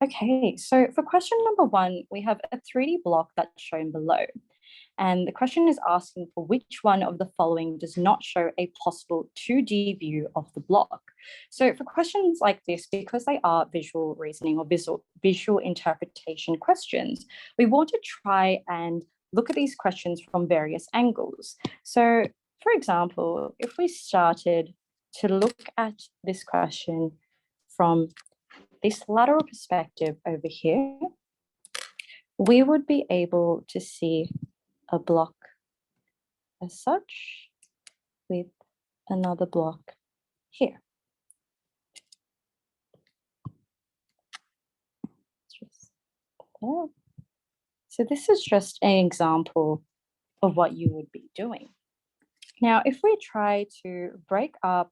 Okay, so for question number 1, we have a 3D block that's shown below. And the question is asking for which one of the following does not show a possible 2D view of the block. So for questions like this, because they are visual reasoning or visual interpretation questions, we want to try and look at these questions from various angles. So for example, if we started to look at this question from this lateral perspective over here, we would be able to see a block as such with another block here. So this is just an example of what you would be doing. Now, if we try to break up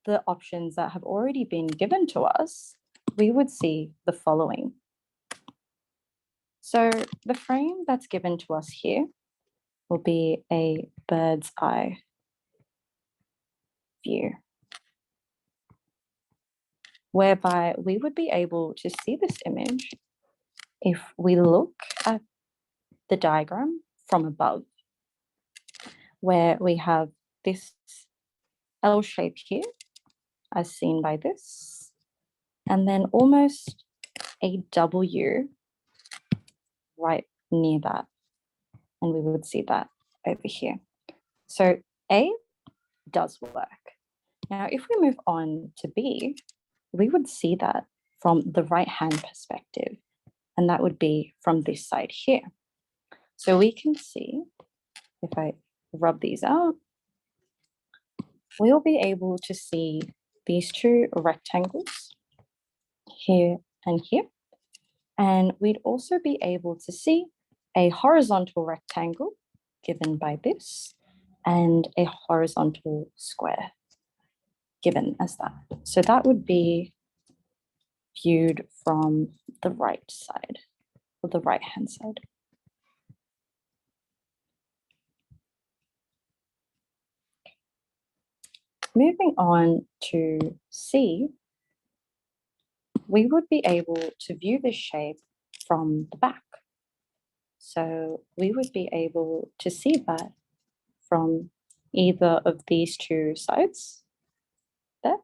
the options that have already been given to us, we would see the following. So the frame that's given to us here will be a bird's eye view, whereby we would be able to see this image if we look at the diagram from above, where we have this L shape here, as seen by this, and then almost a W right near that, and we would see that over here. So A does work. Now, if we move on to B, we would see that from the right-hand perspective, and that would be from this side here. So we can see, if I rub these out, we'll be able to see these two rectangles here and here. And we'd also be able to see a horizontal rectangle given by this and a horizontal square given as that. So that would be viewed from the right side, or the right-hand side. Moving on to C, we would be able to view this shape from the back. So we would be able to see that from either of these two sides there,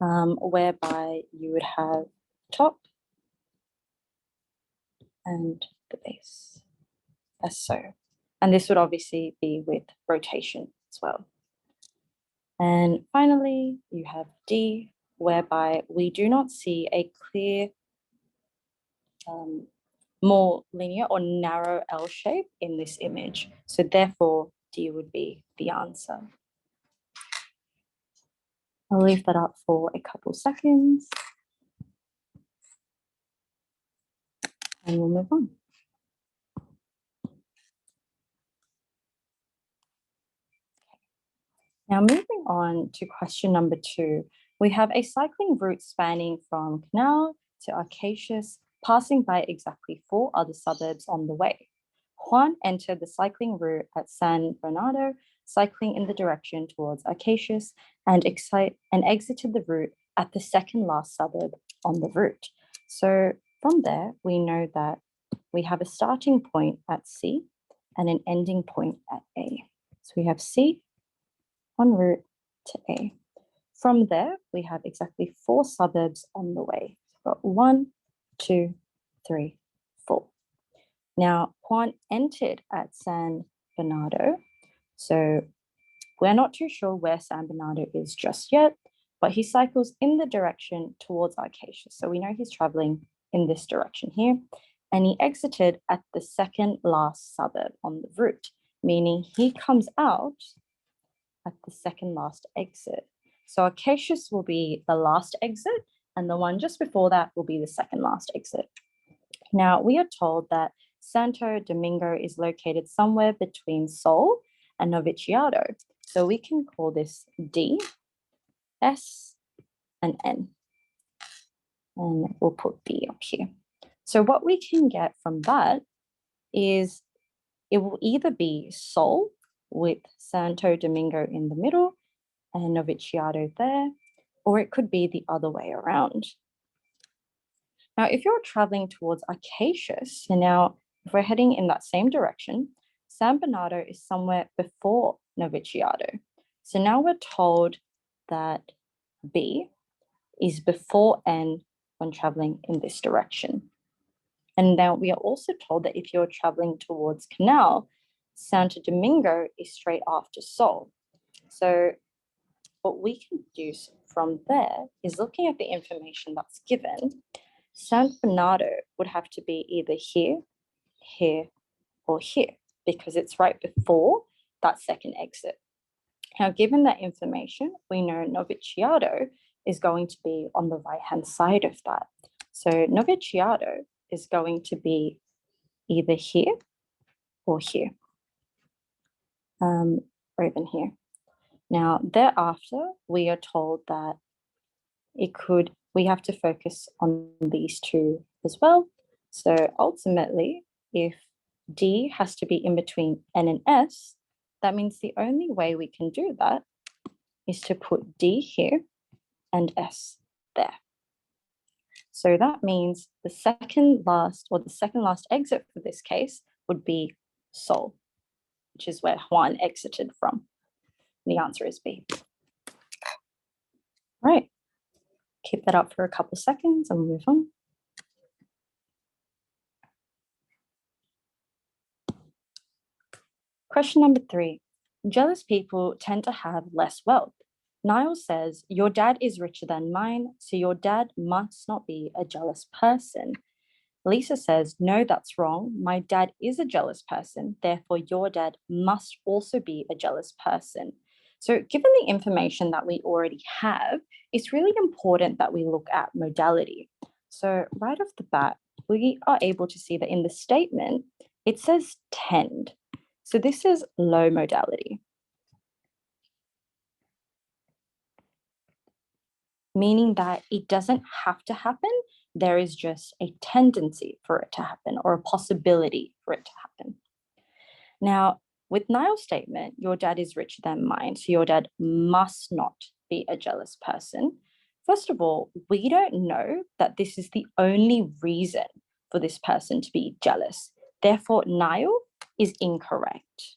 whereby you would have top and the base, as so. And this would obviously be with rotation as well. And finally, you have D, whereby we do not see a clear, more linear or narrow L shape in this image. So therefore, D would be the answer. I'll leave that up for a couple seconds. And we'll move on. Now moving on to question number 2, we have a cycling route spanning from Canal to Acacias, passing by exactly 4 other suburbs on the way. Juan entered the cycling route at San Bernardo, cycling in the direction towards Acacias, and exited the route at the second last suburb on the route. So from there, we know that we have a starting point at C and an ending point at A. So we have C en route to A. From there, we have exactly 4 suburbs on the way. So we've got 1, 2, 3, 4. Now, Juan entered at San Bernardo. So we're not too sure where San Bernardo is just yet, but he cycles in the direction towards Acacia. So we know he's traveling in this direction here. And he exited at the second last suburb on the route, meaning he comes out at the second last exit. So Acacias will be the last exit, and the one just before that will be the second last exit. Now, we are told that Santo Domingo is located somewhere between Sol and Noviciado. So we can call this D, S, and N. And we'll put B up here. So what we can get from that is it will either be Sol with Santo Domingo in the middle and Noviciado there, or it could be the other way around. Now, if you're traveling towards Acacius, so now if we're heading in that same direction, San Bernardo is somewhere before Noviciado. So now we're told that B is before N when traveling in this direction. And now we are also told that if you're traveling towards Canal, Santo Domingo is straight after Sol. So what we can deduce from there is looking at the information that's given, San Bernardo would have to be either here, here, or here, because it's right before that second exit. Now, given that information, we know Noviciado is going to be on the right-hand side of that. So Noviciado is going to be either here or here, or even here. Now, thereafter, we are told that we have to focus on these two as well. So ultimately, if D has to be in between N and S, that means the only way we can do that is to put D here and S there. So that means the second last exit for this case would be Sol, which is where Juan exited from. The answer is B. All right, keep that up for a couple seconds and move on. Question number 3. Jealous people tend to have less wealth. Niall says, your dad is richer than mine, so your dad must not be a jealous person. Lisa says, no, that's wrong. My dad is a jealous person, therefore your dad must also be a jealous person. So given the information that we already have, it's really important that we look at modality. So right off the bat, we are able to see that in the statement, it says tend. So this is low modality, meaning that it doesn't have to happen. There is just a tendency for it to happen or a possibility for it to happen. Now, with Niall's statement, your dad is richer than mine, so your dad must not be a jealous person. First of all, we don't know that this is the only reason for this person to be jealous. Therefore, Niall is incorrect.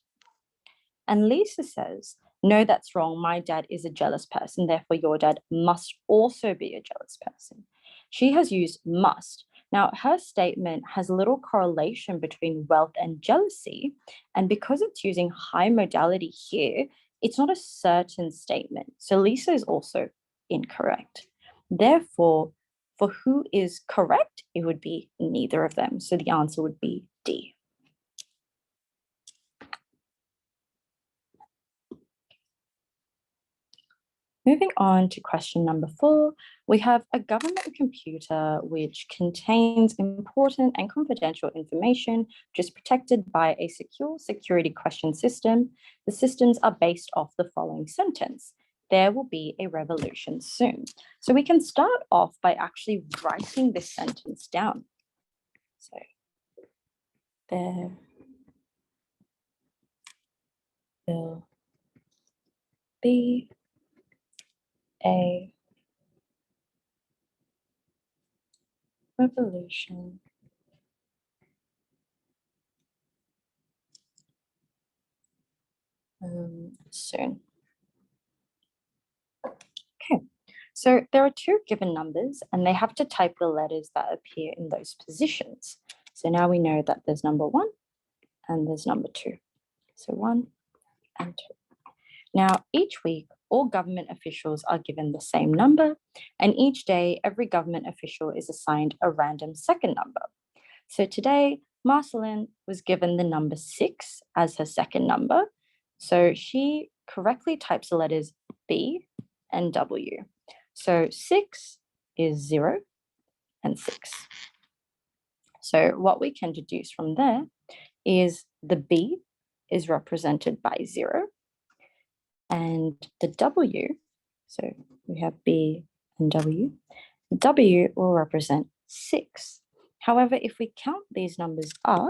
And Lisa says, no, that's wrong. My dad is a jealous person. Therefore, your dad must also be a jealous person. She has used must. Now, her statement has little correlation between wealth and jealousy. And because it's using high modality here, it's not a certain statement. So Lisa is also incorrect. Therefore, for who is correct, it would be neither of them. So the answer would be D. Moving on to question number 4, we have a government computer which contains important and confidential information, which is protected by a secure security question system. The systems are based off the following sentence: there will be a revolution soon. So we can start off by actually writing this sentence down. So there will be a revolution soon. Okay, so there are 2 given numbers and they have to type the letters that appear in those positions. So now we know that there's number 1 and there's number 2. So 1 and 2. Now, each week, all government officials are given the same number, and each day, every government official is assigned a random second number. So today, Marceline was given the number 6 as her second number. So she correctly types the letters B and W. So 6 is 0 and 6. So what we can deduce from there is the B is represented by 0 and the W, so we have B and W, W will represent 6. However, if we count these numbers up,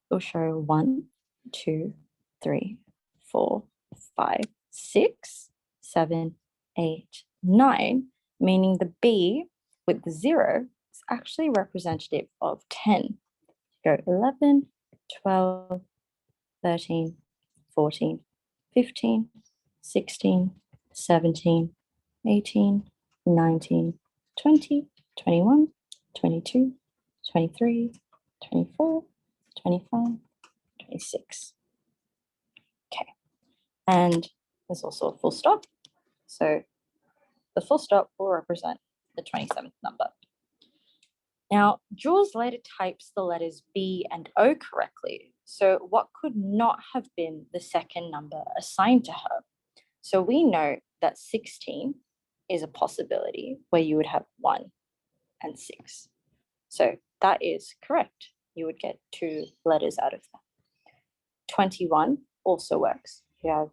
it'll show 1, 2, 3, 4, 5, 6, 7, 8, 9, meaning the B with the 0, it's actually representative of 10. Go 11, 12, 13, 14, 15, 16, 17, 18, 19, 20, 21, 22, 23, 24, 25, 26. Okay, and there's also a full stop. So the full stop will represent the 27th number. Now, Jules later types the letters B and O correctly. So what could not have been the second number assigned to her? So we know that 16 is a possibility where you would have 1 and 6. So that is correct. You would get 2 letters out of that. 21 also works. You have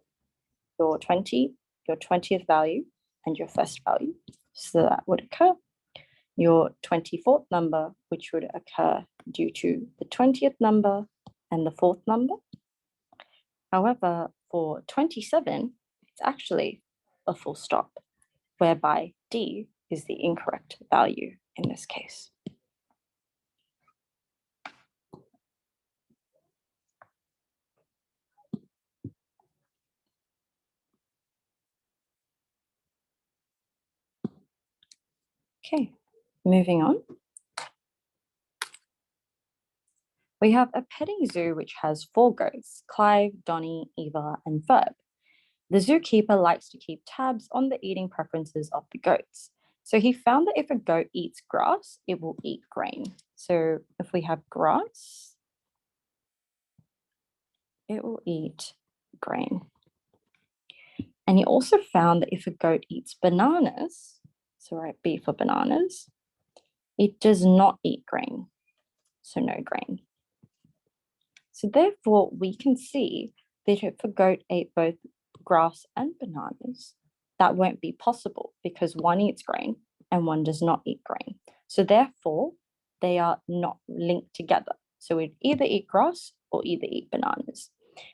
your 20, your 20th value, and your first value. So that would occur. Your 24th number, which would occur due to the 20th number and the 4th number. However, for 27, it's actually a full stop, whereby D is the incorrect value in this case. Okay, moving on. We have a petting zoo which has 4 goats, Clive, Donny, Eva, and Ferb. The zookeeper likes to keep tabs on the eating preferences of the goats. So he found that if a goat eats grass, it will eat grain. So if we have grass, it will eat grain. And he also found that if a goat eats bananas, so write B for bananas, it does not eat grain, so no grain. So therefore, we can see that if a goat ate both grass and bananas, that won't be possible because one eats grain and one does not eat grain. So therefore, they are not linked together. So we'd either eat grass or either eat bananas.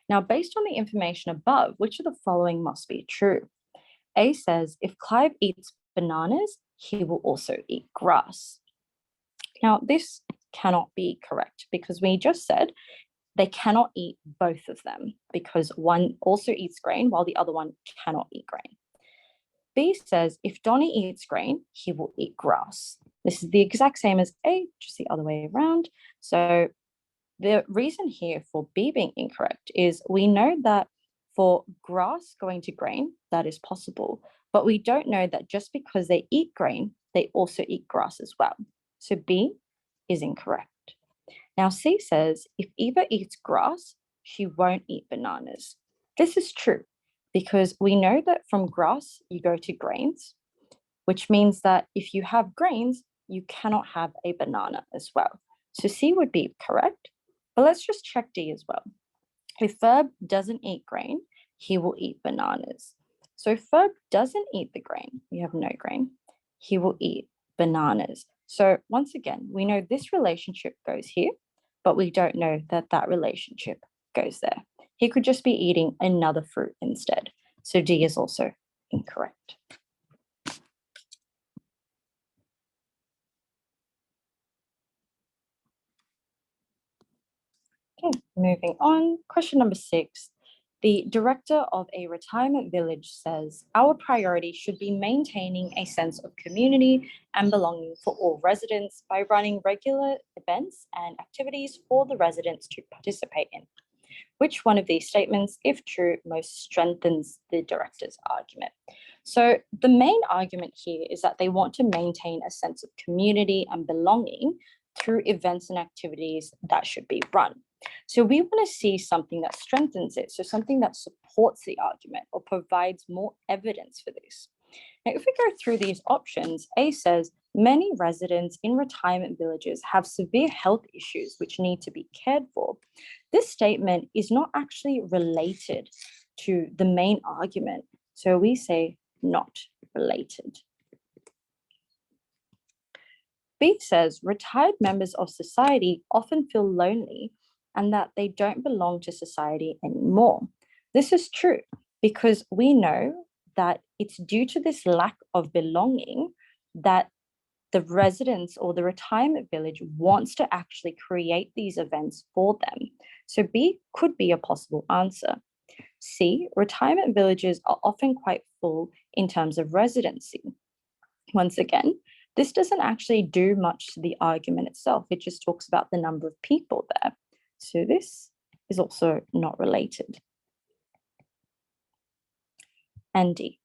Now, based on the information above, which of the following must be true? A says, if Clive eats bananas, he will also eat grass. Now, this cannot be correct because we just said they cannot eat both of them because one also eats grain while the other one cannot eat grain. B says, if Donny eats grain, he will eat grass. This is the exact same as A, just the other way around. So the reason here for B being incorrect is we know that for grass going to grain, that is possible, but we don't know that just because they eat grain, they also eat grass as well. So B is incorrect. Now C says, if Eva eats grass, she won't eat bananas. This is true because we know that from grass, you go to grains, which means that if you have grains, you cannot have a banana as well. So C would be correct, but let's just check D as well. If Ferb doesn't eat grain, he will eat bananas. So if Ferb doesn't eat the grain, we have no grain, he will eat bananas. So once again, we know this relationship goes here, but we don't know that that relationship goes there. He could just be eating another fruit instead. So D is also incorrect. Okay, moving on. Question number 6. The director of a retirement village says, our priority should be maintaining a sense of community and belonging for all residents by running regular events and activities for the residents to participate in. Which one of these statements, if true, most strengthens the director's argument? So the main argument here is that they want to maintain a sense of community and belonging through events and activities that should be run. So we want to see something that strengthens it, so something that supports the argument or provides more evidence for this. Now, if we go through these options, A says, many residents in retirement villages have severe health issues which need to be cared for. This statement is not actually related to the main argument, so we say not related. B says, retired members of society often feel lonely and that they don't belong to society anymore. This is true because we know that it's due to this lack of belonging that the residents or the retirement village wants to actually create these events for them. So B could be a possible answer. C, retirement villages are often quite full in terms of residency. Once again, this doesn't actually do much to the argument itself. It just talks about the number of people there. So this is also not related. And D,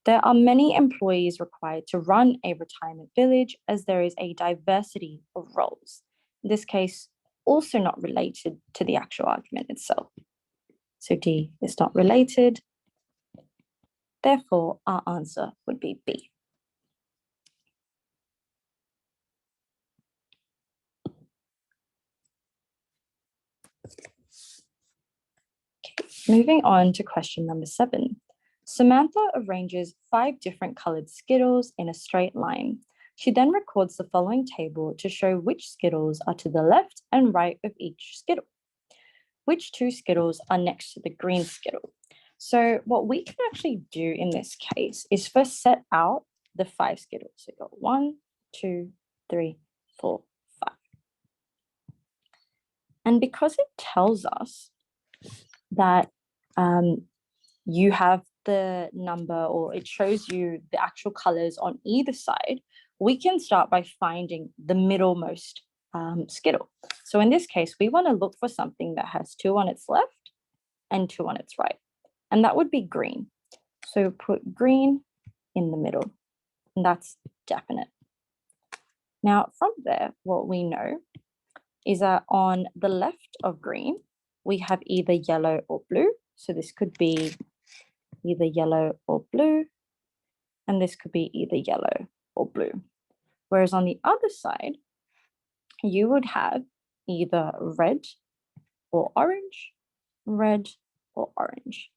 there are many employees required to run a retirement village as there is a diversity of roles. In this case, also not related to the actual argument itself. So D is not related. Therefore, our answer would be B. Okay, moving on to question number 7. Samantha arranges 5 different colored Skittles in a straight line. She then records the following table to show which Skittles are to the left and right of each Skittle. Which 2 Skittles are next to the green Skittle? So what we can actually do in this case is first set out the 5 Skittles. So we've got 1, 2, 3, 4, 5. And because it tells us that you have the number, or it shows you the actual colors on either side, we can start by finding the middlemost Skittle. So in this case, we want to look for something that has 2 on its left and 2 on its right, and that would be green. So put green in the middle, and that's definite. Now from there, what we know is that on the left of green, we have either yellow or blue. So this could be either yellow or blue, and this could be either yellow or blue. Whereas on the other side, you would have either red or orange, red or orange.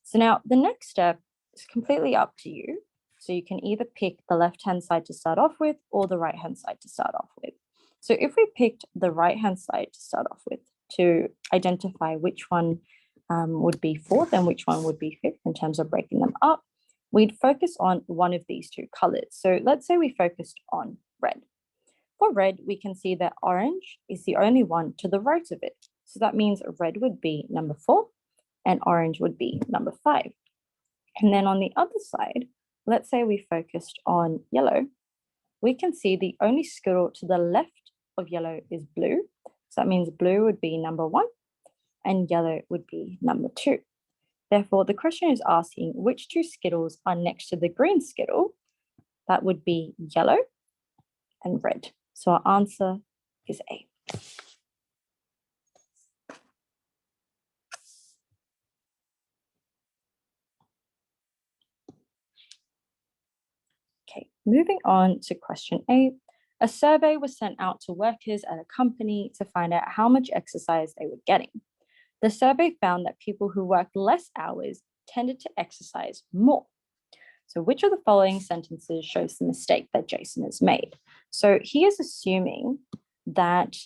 So now the next step is completely up to you. So you can either pick the left-hand side to start off with or the right-hand side to start off with. So if we picked the right-hand side to start off with to identify which one would be 4th and which one would be 5th in terms of breaking them up, we'd focus on one of these 2 colors. So let's say we focused on red. For red, we can see that orange is the only one to the right of it. So that means red would be number 4 and orange would be number 5. And then on the other side, let's say we focused on yellow, we can see the only Skittle to the left of yellow is blue. So that means blue would be number 1 and yellow would be number 2. Therefore, the question is asking which 2 Skittles are next to the green Skittle. That would be yellow and red. So our answer is A. Okay, moving on to question 8. A survey was sent out to workers at a company to find out how much exercise they were getting. The survey found that people who worked less hours tended to exercise more. So which of the following sentences shows the mistake that Jason has made? So he is assuming that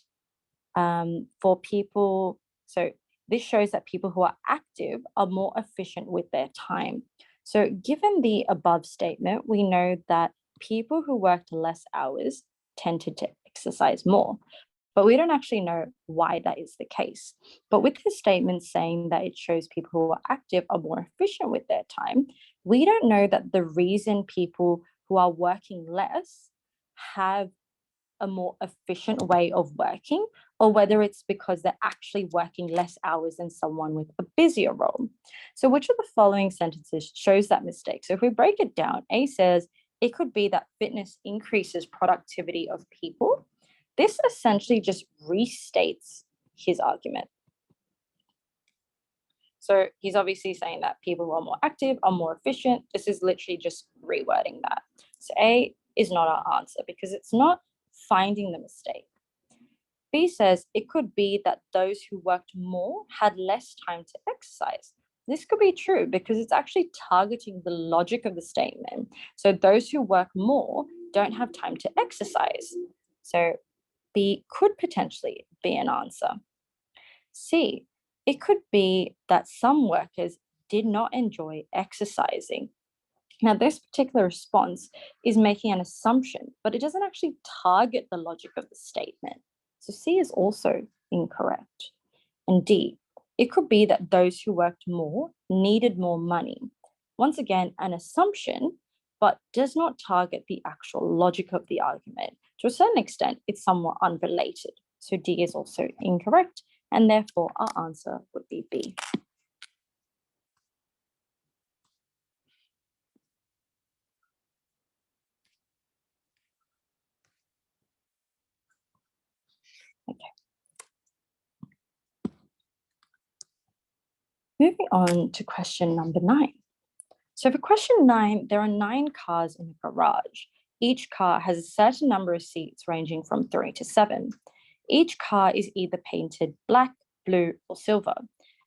for people, so this shows that people who are active are more efficient with their time. So given the above statement, we know that people who worked less hours tended to exercise more, but we don't actually know why that is the case. But with the statement saying that it shows people who are active are more efficient with their time, we don't know that the reason people who are working less have a more efficient way of working, or whether it's because they're actually working less hours than someone with a busier role. So which of the following sentences shows that mistake? So if we break it down, A says it could be that fitness increases productivity of people. This essentially just restates his argument. So he's obviously saying that people who are more active are more efficient. This is literally just rewording that. So A is not our answer because it's not finding the mistake. B says it could be that those who worked more had less time to exercise. This could be true because it's actually targeting the logic of the statement. So those who work more don't have time to exercise. So B could potentially be an answer. C, it could be that some workers did not enjoy exercising. Now, this particular response is making an assumption, but it doesn't actually target the logic of the statement. So C is also incorrect. And D, it could be that those who worked more needed more money. Once again, an assumption, but does not target the actual logic of the argument. To a certain extent, it's somewhat unrelated. So D is also incorrect, and therefore our answer would be B. Okay. Moving on to question number 9. So for question 9, there are 9 cars in a garage. Each car has a certain number of seats ranging from 3 to 7. Each car is either painted black, blue, or silver.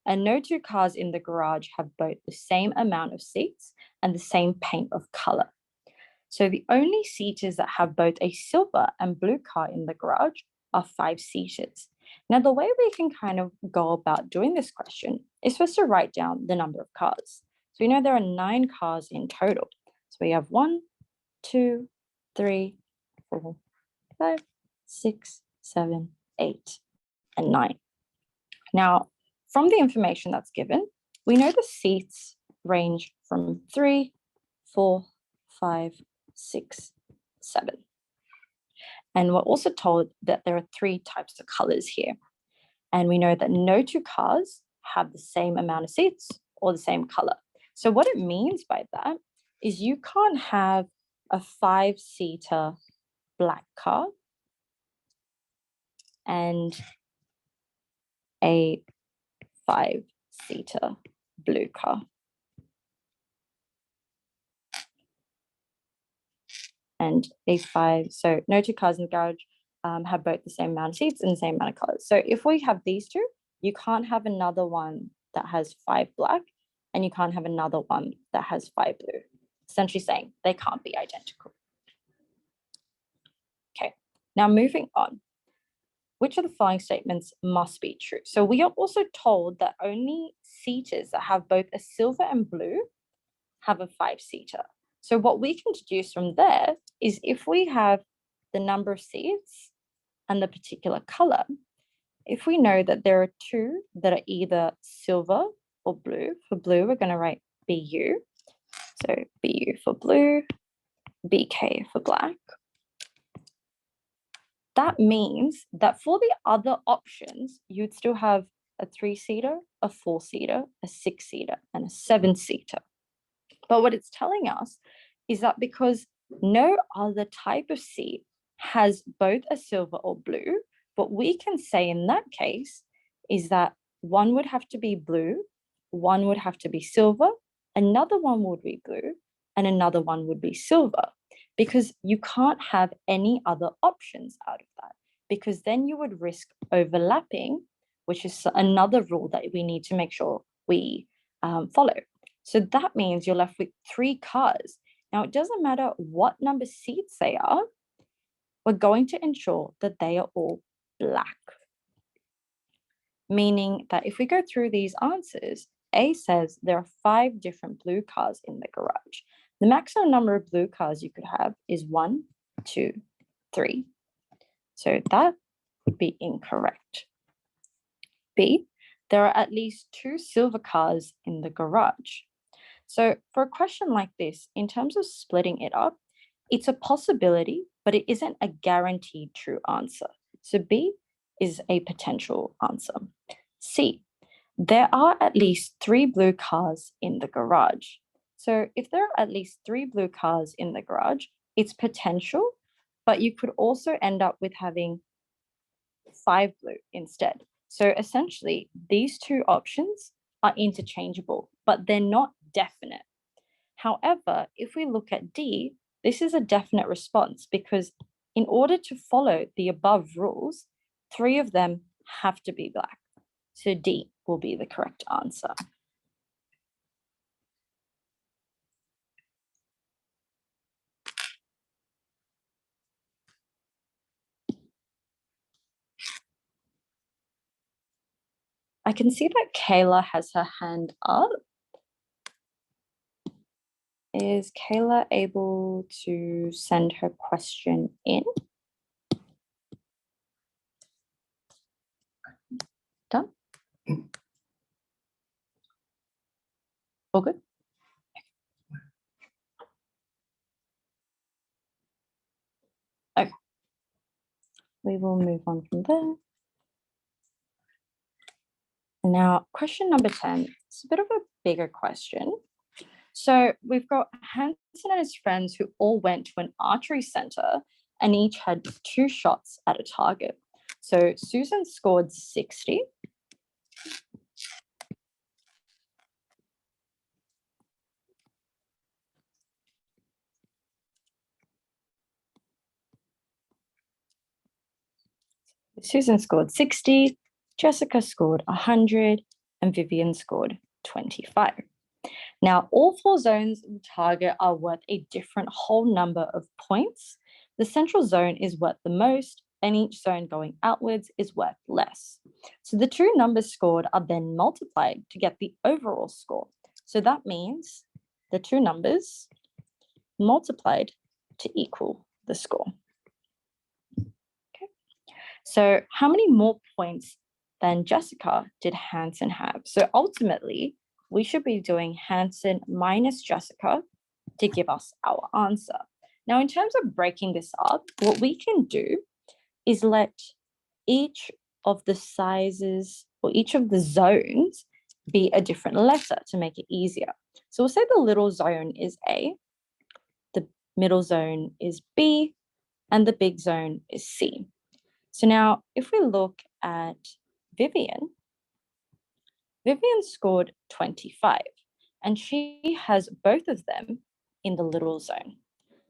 And no 2 cars in the garage have both the same amount of seats and the same paint of color. So the only seaters that have both a silver and blue car in the garage are 5 seaters. Now, the way we can kind of go about doing this question is first to write down the number of cars. So we know there are 9 cars in total. So we have 1, 2, 3, 4, 5, 6, 7, 8, and 9. Now, from the information that's given, we know the seats range from 3, 4, 5, 6, 7. And we're also told that there are 3 types of colors here. And we know that no 2 cars have the same amount of seats or the same color. So what it means by that is you can't have a 5-seater black car and a 5-seater blue car. And so no 2 cars in the garage have both the same amount of seats and the same amount of colors. So if we have these 2, you can't have another one that has 5 black, and you can't have another one that has 5 blue. Essentially saying they can't be identical. Okay, now moving on. Which of the following statements must be true? So we are also told that only seaters that have both a silver and blue have a 5-seater. So what we can deduce from there is if we have the number of seats and the particular color, if we know that there are 2 that are either silver or blue, for blue, we're going to write BU. So BU for blue, BK for black. That means that for the other options, you'd still have a 3-seater, a 4-seater, a 6-seater, and a 7-seater. But what it's telling us is that because no other type of seat has both a silver or blue, what we can say in that case is that one would have to be blue, one would have to be silver, another one would be blue, and another one would be silver, because you can't have any other options out of that, because then you would risk overlapping, which is another rule that we need to make sure we follow. So that means you're left with 3 cars. Now, it doesn't matter what number seats they are, we're going to ensure that they are all black. Meaning that if we go through these answers, A says there are 5 different blue cars in the garage. The maximum number of blue cars you could have is 1, 2, 3. So that would be incorrect. B, there are at least 2 silver cars in the garage. So for a question like this, in terms of splitting it up, it's a possibility, but it isn't a guaranteed true answer. So B is a potential answer. C, there are at least 3 blue cars in the garage. So if there are at least 3 blue cars in the garage, it's potential, but you could also end up with having 5 blue instead. So essentially, these 2 options are interchangeable, but they're not definite. However, if we look at D, this is a definite response because in order to follow the above rules, 3 of them have to be black. So D will be the correct answer. I can see that Kayla has her hand up. Is Kayla able to send her question in? Done? All good? Okay. We will move on from there. Now, question number 10. It's a bit of a bigger question. So we've got Hanson and his friends who all went to an archery center and each had 2 shots at a target. So Susan scored 60. Susan scored 60, Jessica scored 100, and Vivian scored 25. Now, all 4 zones of the target are worth a different whole number of points. The central zone is worth the most, and each zone going outwards is worth less. So the 2 numbers scored are then multiplied to get the overall score. So that means the 2 numbers multiplied to equal the score. Okay. So how many more points than Jessica did Hanson have? So ultimately, we should be doing Hanson minus Jessica to give us our answer. Now, in terms of breaking this up, what we can do is let each of the sizes or each of the zones be a different letter to make it easier. So we'll say the little zone is A, the middle zone is B, and the big zone is C. So now if we look at Vivian scored 25, and she has both of them in the little zone.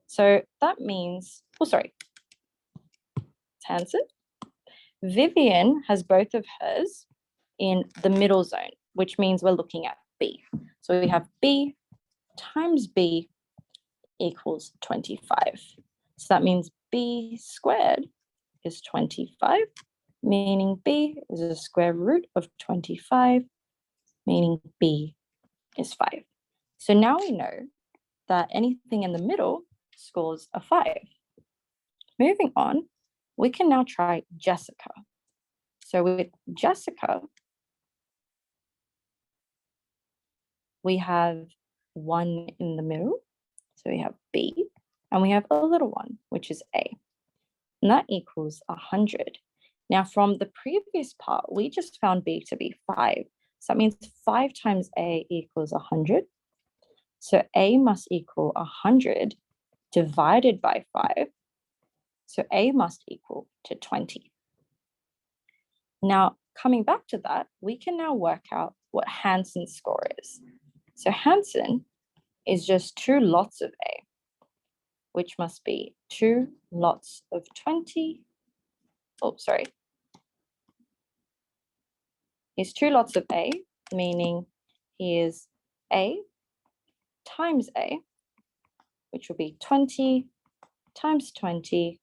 So that means, Hanson. Vivian has both of hers in the middle zone, which means we're looking at B. So we have B times B equals 25. So that means B squared is 25, meaning B is the square root of 25, meaning B is 5. So now we know that anything in the middle scores a 5. Moving on, we can now try Jessica. So with Jessica, we have 1 in the middle. So we have B, and we have a little one, which is A. And that equals 100. Now from the previous part, we just found B to be 5. So that means 5 times A equals 100. So A must equal 100 divided by 5. So A must equal to 20. Now, coming back to that, we can now work out what Hanson's score is. So Hanson is just 2 lots of A, which must be 2 lots of 20. He's 2 lots of A, meaning he is A times A, which will be 20 times 20,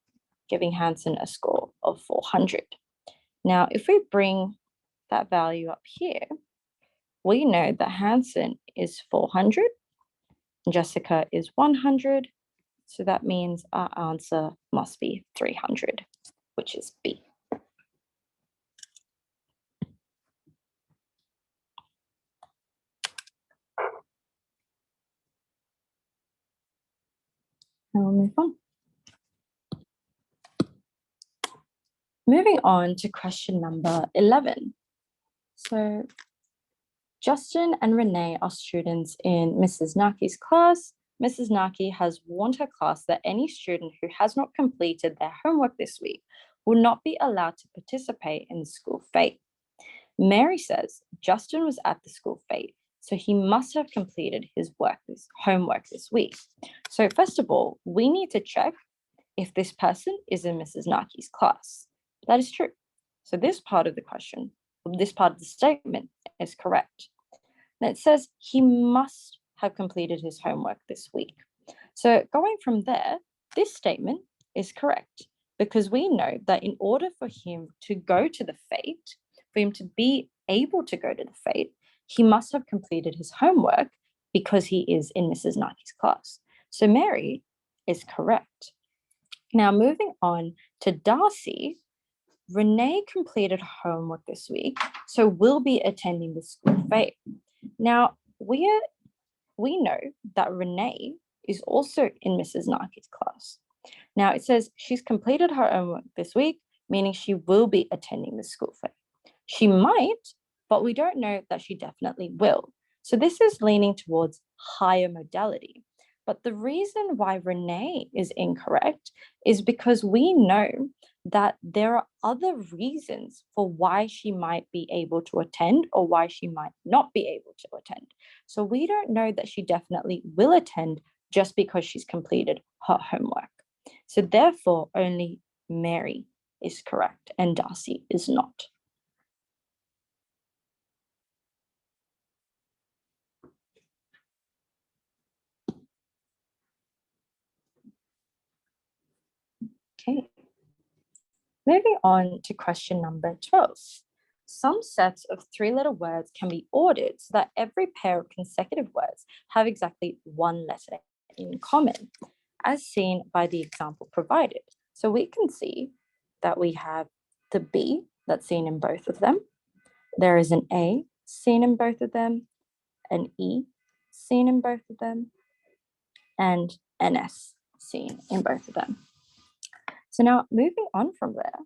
giving Hanson a score of 400. Now, if we bring that value up here, we know that Hanson is 400, and Jessica is 100, so that means our answer must be 300, which is B. And we'll move on. Moving on to question number 11. So Justin and Renee are students in Mrs. Naki's class. Mrs. Naki has warned her class that any student who has not completed their homework this week will not be allowed to participate in the school fete. Mary says Justin was at the school fete, so he must have completed his homework this week. So first of all, we need to check if this person is in Mrs. Naki's class. That is true. So this part of the question, this part of the statement is correct. And it says he must have completed his homework this week. So going from there, this statement is correct because we know that in order for him to go to the fete, for him to be able to go to the fete, he must have completed his homework because he is in Mrs. Naki's class. So Mary is correct. Now moving on to Darcy, Renee completed homework this week, so will be attending the school fair. Now we know that Renee is also in Mrs. Naki's class. Now it says she's completed her homework this week, meaning she will be attending the school fair. She might, but we don't know that she definitely will. So this is leaning towards higher modality. But the reason why Renee is incorrect is because we know that there are other reasons for why she might be able to attend or why she might not be able to attend. So we don't know that she definitely will attend just because she's completed her homework. So therefore, only Mary is correct and Darcy is not. Okay. Moving on to question number 12. Some sets of three-letter words can be ordered so that every pair of consecutive words have exactly one letter in common, as seen by the example provided. So we can see that we have the B that's seen in both of them. There is an A seen in both of them, an E seen in both of them, and an S seen in both of them. So now moving on from there,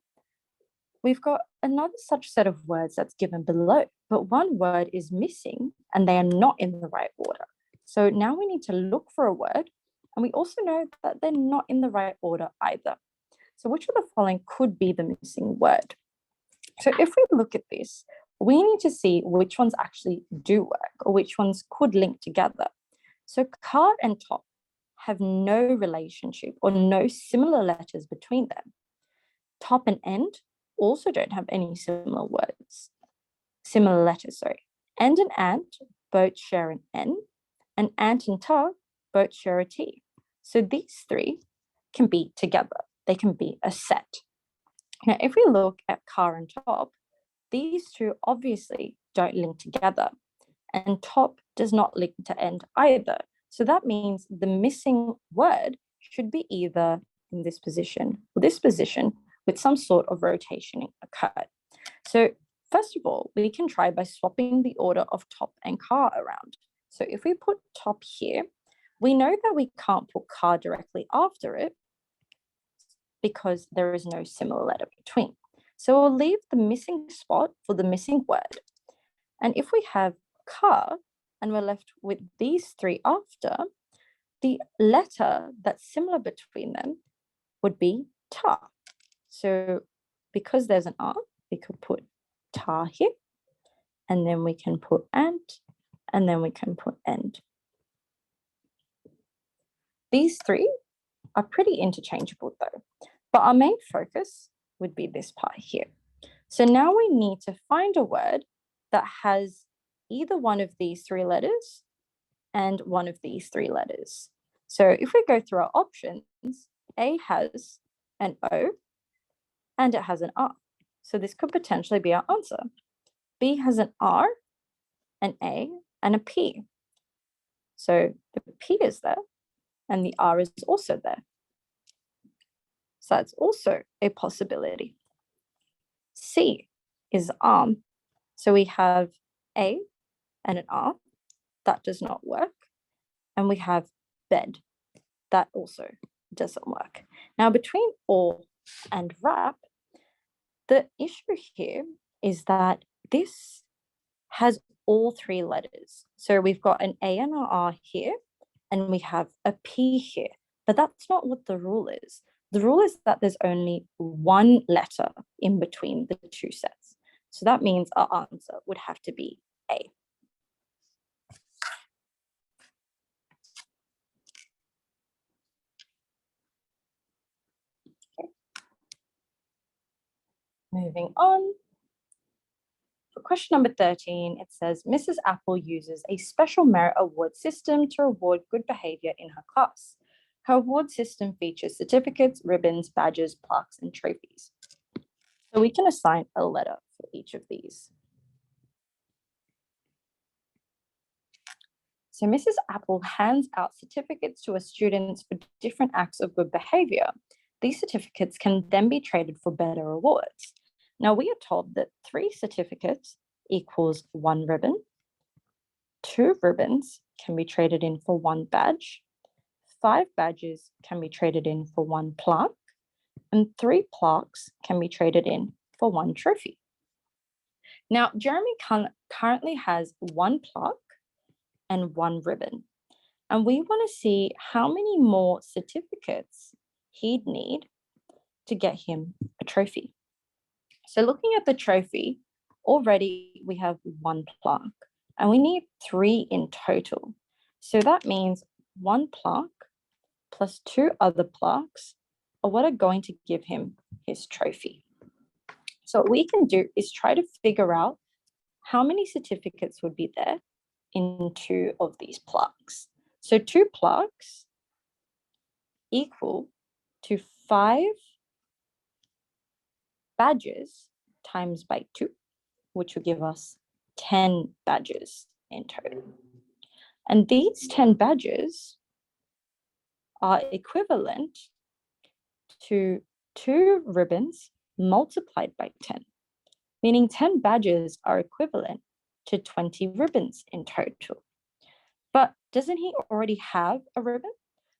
we've got another such set of words that's given below, but one word is missing and they are not in the right order. So now we need to look for a word, and we also know that they're not in the right order either. So which of the following could be the missing word? So if we look at this, we need to see which ones actually do work or which ones could link together. So car and top have no relationship or no similar letters between them. Top and end also don't have any similar letters. And and ant both share an N, and ant and ta both share a T. So these three can be together. They can be a set. Now, if we look at car and top, these two obviously don't link together, and top does not link to end either. So that means the missing word should be either in this position or this position with some sort of rotation occurred. So first of all, we can try by swapping the order of top and car around. So if we put top here, we know that we can't put car directly after it because there is no similar letter between. So we'll leave the missing spot for the missing word. And if we have car and we're left with these three after, the letter that's similar between them would be ta. So because there's an R, we could put ta here, and then we can put ant, and then we can put end. These three are pretty interchangeable though, but our main focus would be this part here. So now we need to find a word that has either one of these three letters and one of these three letters. So if we go through our options, A has an O and it has an R. So this could potentially be our answer. B has an R, an A, and a P. So the P is there and the R is also there. So that's also a possibility. C is arm. So we have A and an R. That does not work. And we have bed. That also doesn't work. Now between all and wrap, the issue here is that this has all three letters. So we've got an A and an R here, and we have a P here. But that's not what the rule is. The rule is that there's only one letter in between the two sets. So that means our answer would have to be A. Okay. Moving on. For question number 13, it says, Mrs. Apple uses a special merit award system to reward good behavior in her class. Her award system features certificates, ribbons, badges, plaques, and trophies. So we can assign a letter for each of these. So Mrs. Apple hands out certificates to her students for different acts of good behavior. These certificates can then be traded for better rewards. Now we are told that 3 certificates equals 1 ribbon, 2 ribbons can be traded in for 1 badge, 5 badges can be traded in for 1 plaque, and 3 plaques can be traded in for 1 trophy. Now, Jeremy currently has 1 plaque and 1 ribbon, and we want to see how many more certificates he'd need to get him a trophy. So looking at the trophy, already we have 1 plaque, and we need 3 in total. So that means 1 plaque plus 2 other plaques are what are going to give him his trophy. So what we can do is try to figure out how many certificates would be there in 2 of these plaques. So 2 plaques equal to 5 badges times by 2, which will give us 10 badges in total. And these 10 badges are equivalent to 2 ribbons multiplied by 10, meaning 10 badges are equivalent to 20 ribbons in total. But doesn't he already have a ribbon?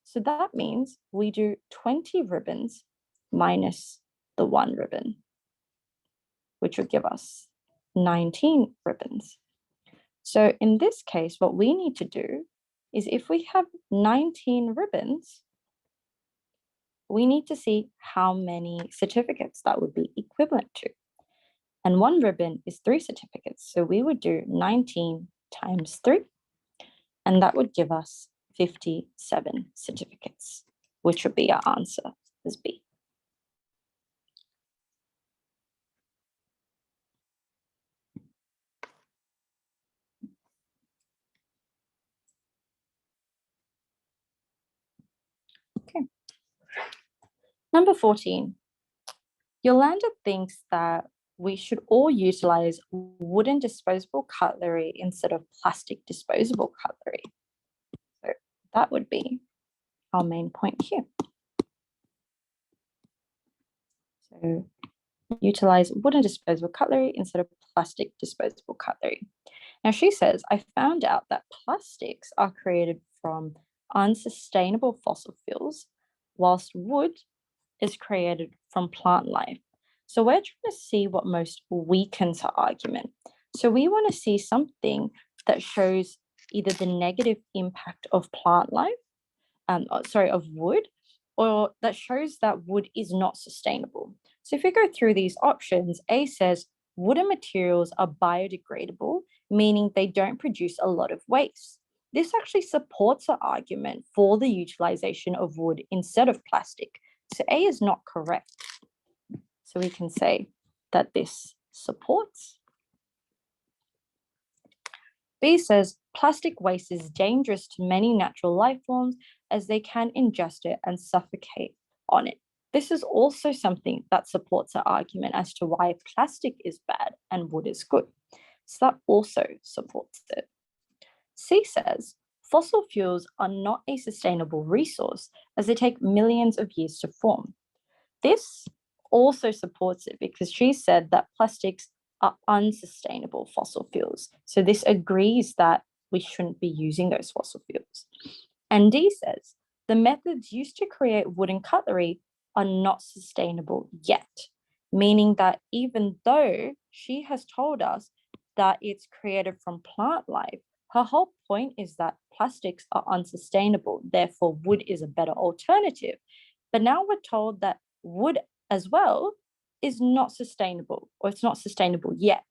So that means we do 20 ribbons minus the 1 ribbon, which would give us 19 ribbons. So in this case, what we need to do is if we have 19 ribbons, we need to see how many certificates that would be equivalent to. And 1 ribbon is 3 certificates. So we would do 19 times 3, and that would give us 57 certificates, which would be our answer as B. Okay. Number 14. Yolanda thinks that we should all utilize wooden disposable cutlery instead of plastic disposable cutlery. So that would be our main point here. So utilize wooden disposable cutlery instead of plastic disposable cutlery. Now she says, I found out that plastics are created from unsustainable fossil fuels, whilst wood is created from plant life. So we're trying to see what most weakens her argument. So we want to see something that shows either the negative impact of plant life, of wood, or that shows that wood is not sustainable. So if we go through these options, A says wooden materials are biodegradable, meaning they don't produce a lot of waste. This actually supports our argument for the utilization of wood instead of plastic. So A is not correct. So we can say that this supports. B says plastic waste is dangerous to many natural life forms as they can ingest it and suffocate on it. This is also something that supports our argument as to why plastic is bad and wood is good. So that also supports it. C says fossil fuels are not a sustainable resource as they take millions of years to form. This also supports it because she said that plastics are unsustainable fossil fuels. So this agrees that we shouldn't be using those fossil fuels. And D says the methods used to create wooden cutlery are not sustainable yet, meaning that even though she has told us that it's created from plant life, her whole point is that plastics are unsustainable, therefore wood is a better alternative. But now we're told that wood as well is not sustainable, or it's not sustainable yet.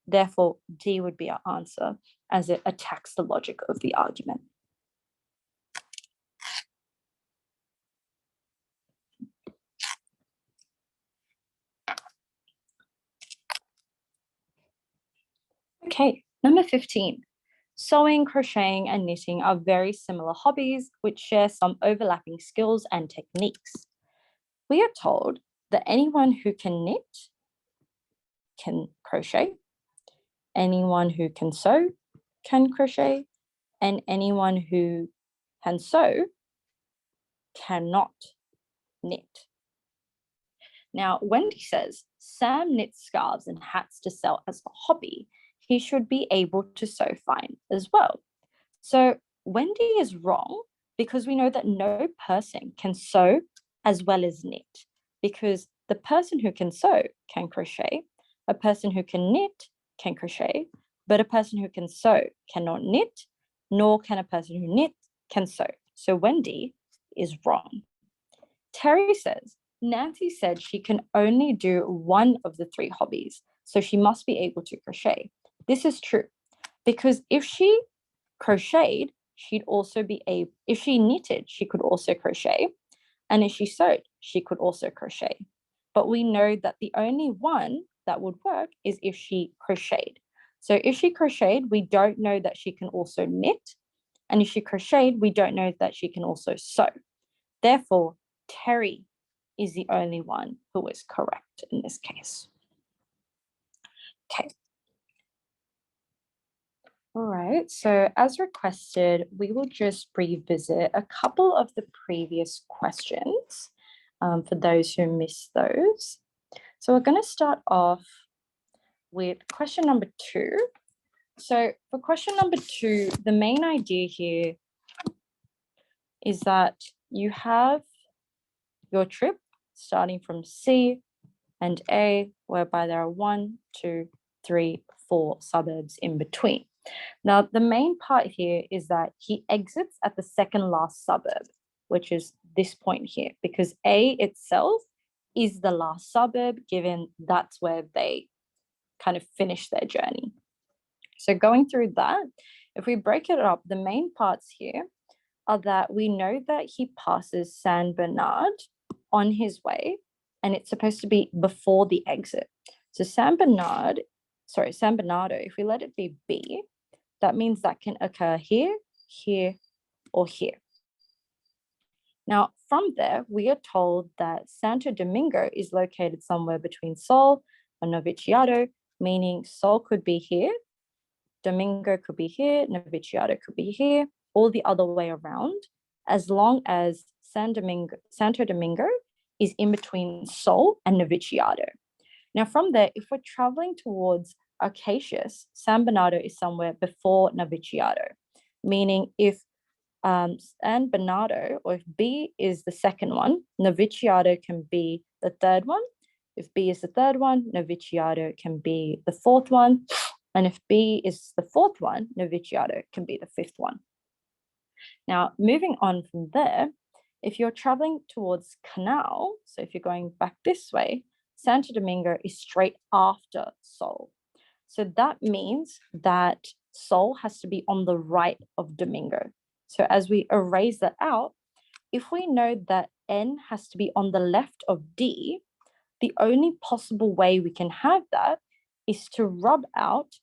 Therefore, D would be our answer as it attacks the logic of the argument. Okay, number 15. Sewing, crocheting, and knitting are very similar hobbies which share some overlapping skills and techniques. We are told that anyone who can knit can crochet, anyone who can sew can crochet, and anyone who can sew cannot knit. Now, Wendy says, Sam knits scarves and hats to sell as a hobby. He should be able to sew fine as well. So Wendy is wrong because we know that no person can sew as well as knit, because the person who can sew can crochet, a person who can knit can crochet, but a person who can sew cannot knit, nor can a person who knits can sew. So Wendy is wrong. Terry says, Nancy said she can only do one of the three hobbies, so she must be able to crochet. This is true, because if she crocheted, she'd also be able, if she knitted, she could also crochet. And if she sewed, she could also crochet. But we know that the only one that would work is if she crocheted. So if she crocheted, we don't know that she can also knit. And if she crocheted, we don't know that she can also sew. Therefore, Terry is the only one who is correct in this case. Okay. All right, so as requested, we will just revisit a couple of the previous questions for those who missed those. So we're going to start off with question number 2. So for question number 2, the main idea here is that you have your trip starting from C and A, whereby there are 1, 2, 3, 4 suburbs in between. Now, the main part here is that he exits at the second last suburb, which is this point here, because A itself is the last suburb, given that's where they kind of finish their journey. So going through that, if we break it up, the main parts here are that we know that he passes San Bernard on his way, and it's supposed to be before the exit. So San Bernardo, if we let it be B, that means that can occur here, here, or here. Now, from there, we are told that Santo Domingo is located somewhere between Sol and Noviciado, meaning Sol could be here, Domingo could be here, Noviciado could be here, or the other way around, as long as Santo Domingo is in between Sol and Noviciado. Now, from there, if we're traveling towards Acacias, San Bernardo is somewhere before Noviciado, meaning if San Bernardo, or if B is the second one, Noviciado can be the third one. If B is the third one, Noviciado can be the fourth one. And if B is the fourth one, Noviciado can be the fifth one. Now, moving on from there, if you're traveling towards Canal, so if you're going back this way, Santo Domingo is straight after Sol. So that means that Sol has to be on the right of Domingo. So as we erase that out, if we know that N has to be on the left of D, the only possible way we can have that is to rub out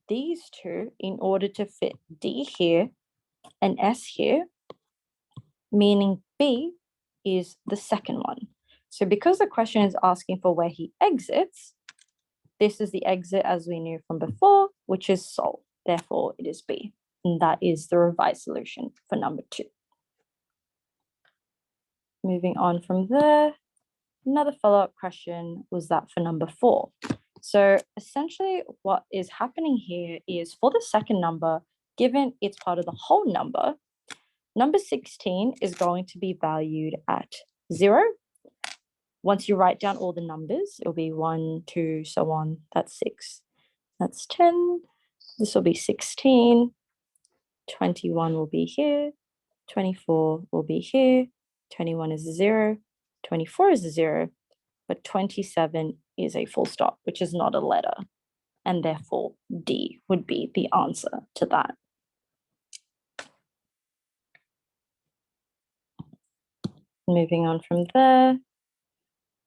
these two in order to fit D here and S here, meaning B is the second one. So because the question is asking for where he exits, this is the exit as we knew from before, which is Sol. Therefore, it is B. And that is the revised solution for number 2. Moving on from there, another follow-up question was that for number 4. So essentially what is happening here is for the second number, given it's part of the whole number, number 16 is going to be valued at 0. Once you write down all the numbers, it'll be 1, 2, so on. That's 6. That's 10. This will be 16. 21 will be here. 24 will be here. 21 is a 0. 24 is a 0. But 27 is a full stop, which is not a letter. And therefore, D would be the answer to that. Moving on from there,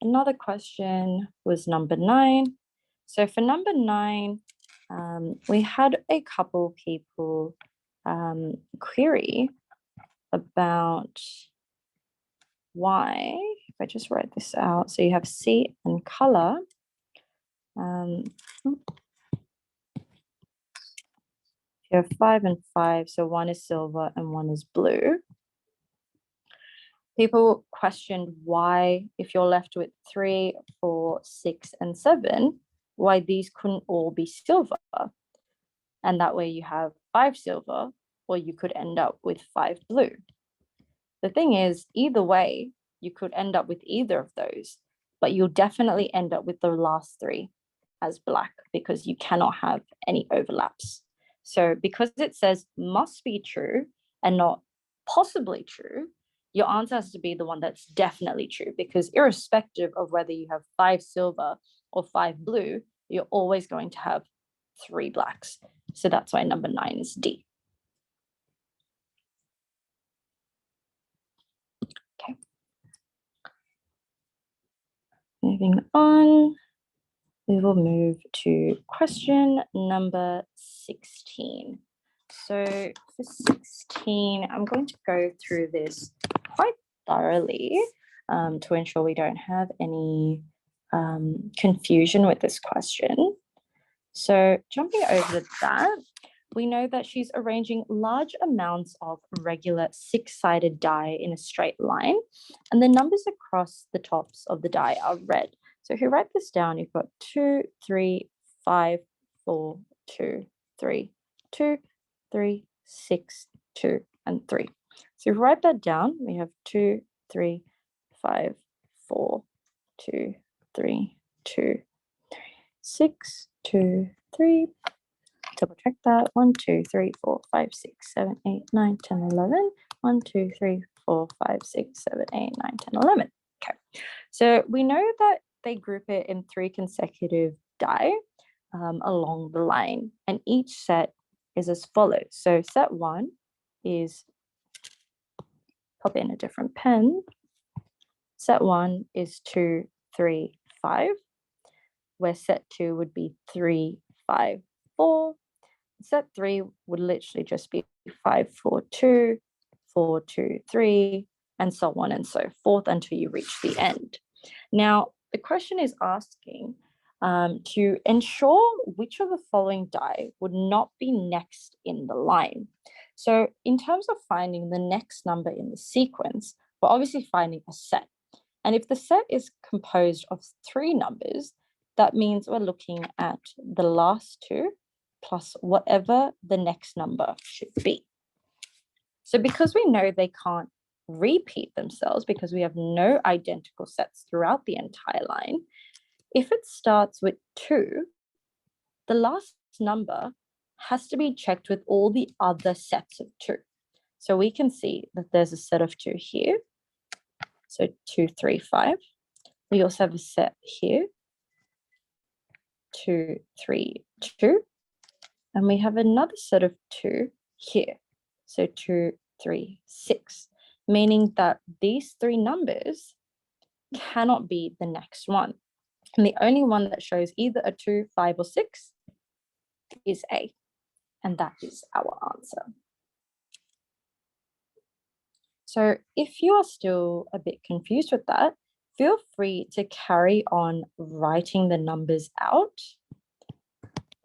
another question was number 9. So for number 9, we had a couple people query about why, if I just write this out, so you have C and color. You have 5 and 5, so one is silver and one is blue. People questioned why, if you're left with 3, 4, 6, and 7, why these couldn't all be silver. And that way you have 5 silver, or you could end up with 5 blue. The thing is, either way, you could end up with either of those, but you'll definitely end up with the last 3 as black because you cannot have any overlaps. So because it says must be true and not possibly true, your answer has to be the one that's definitely true, because irrespective of whether you have 5 silver or 5 blue, you're always going to have 3 blacks. So that's why number 9 is D. Okay. Moving on, we will move to question number 16. So for 16, I'm going to go through this quite thoroughly to ensure we don't have any confusion with this question. So jumping over to that, we know that she's arranging large amounts of regular 6-sided die in a straight line, and the numbers across the tops of the die are red. So if you write this down, you've got 2, 3, 5, 4, 2, 3, 2, 3, 6, 2, and 3. So if you write that down, we have 2, 3, 5, 4, 2, 3, 2, 6, 2, 3. Double check that. 1, 2, 3, 4, 5, 6, 7, 8, 9, 10, 11. 1, 2, 3, 4, 5, 6, 7, 8, 9, 10, 11. Okay. So we know that they group it in 3 consecutive die along the line, and each set is as follows. So set 1 is, pop in a different pen. Set 1 is 2, 3, 5, where set 2 would be 3, 5, 4. Set 3 would literally just be 5, 4, 2, 4, 2, 3, and so on and so forth until you reach the end. Now, the question is asking to ensure which of the following die would not be next in the line. So in terms of finding the next number in the sequence, we're obviously finding a set. And if the set is composed of 3 numbers, that means we're looking at the last 2 plus whatever the next number should be. So because we know they can't repeat themselves because we have no identical sets throughout the entire line, if it starts with 2, the last number has to be checked with all the other sets of 2. So we can see that there's a set of 2 here. So 2, 3, 5. We also have a set here. 2, 3, 2. And we have another set of 2 here. So 2, 3, 6, meaning that these 3 numbers cannot be the next one. And the only one that shows either a 2, 5, or 6 is A. And that is our answer. So if you are still a bit confused with that, feel free to carry on writing the numbers out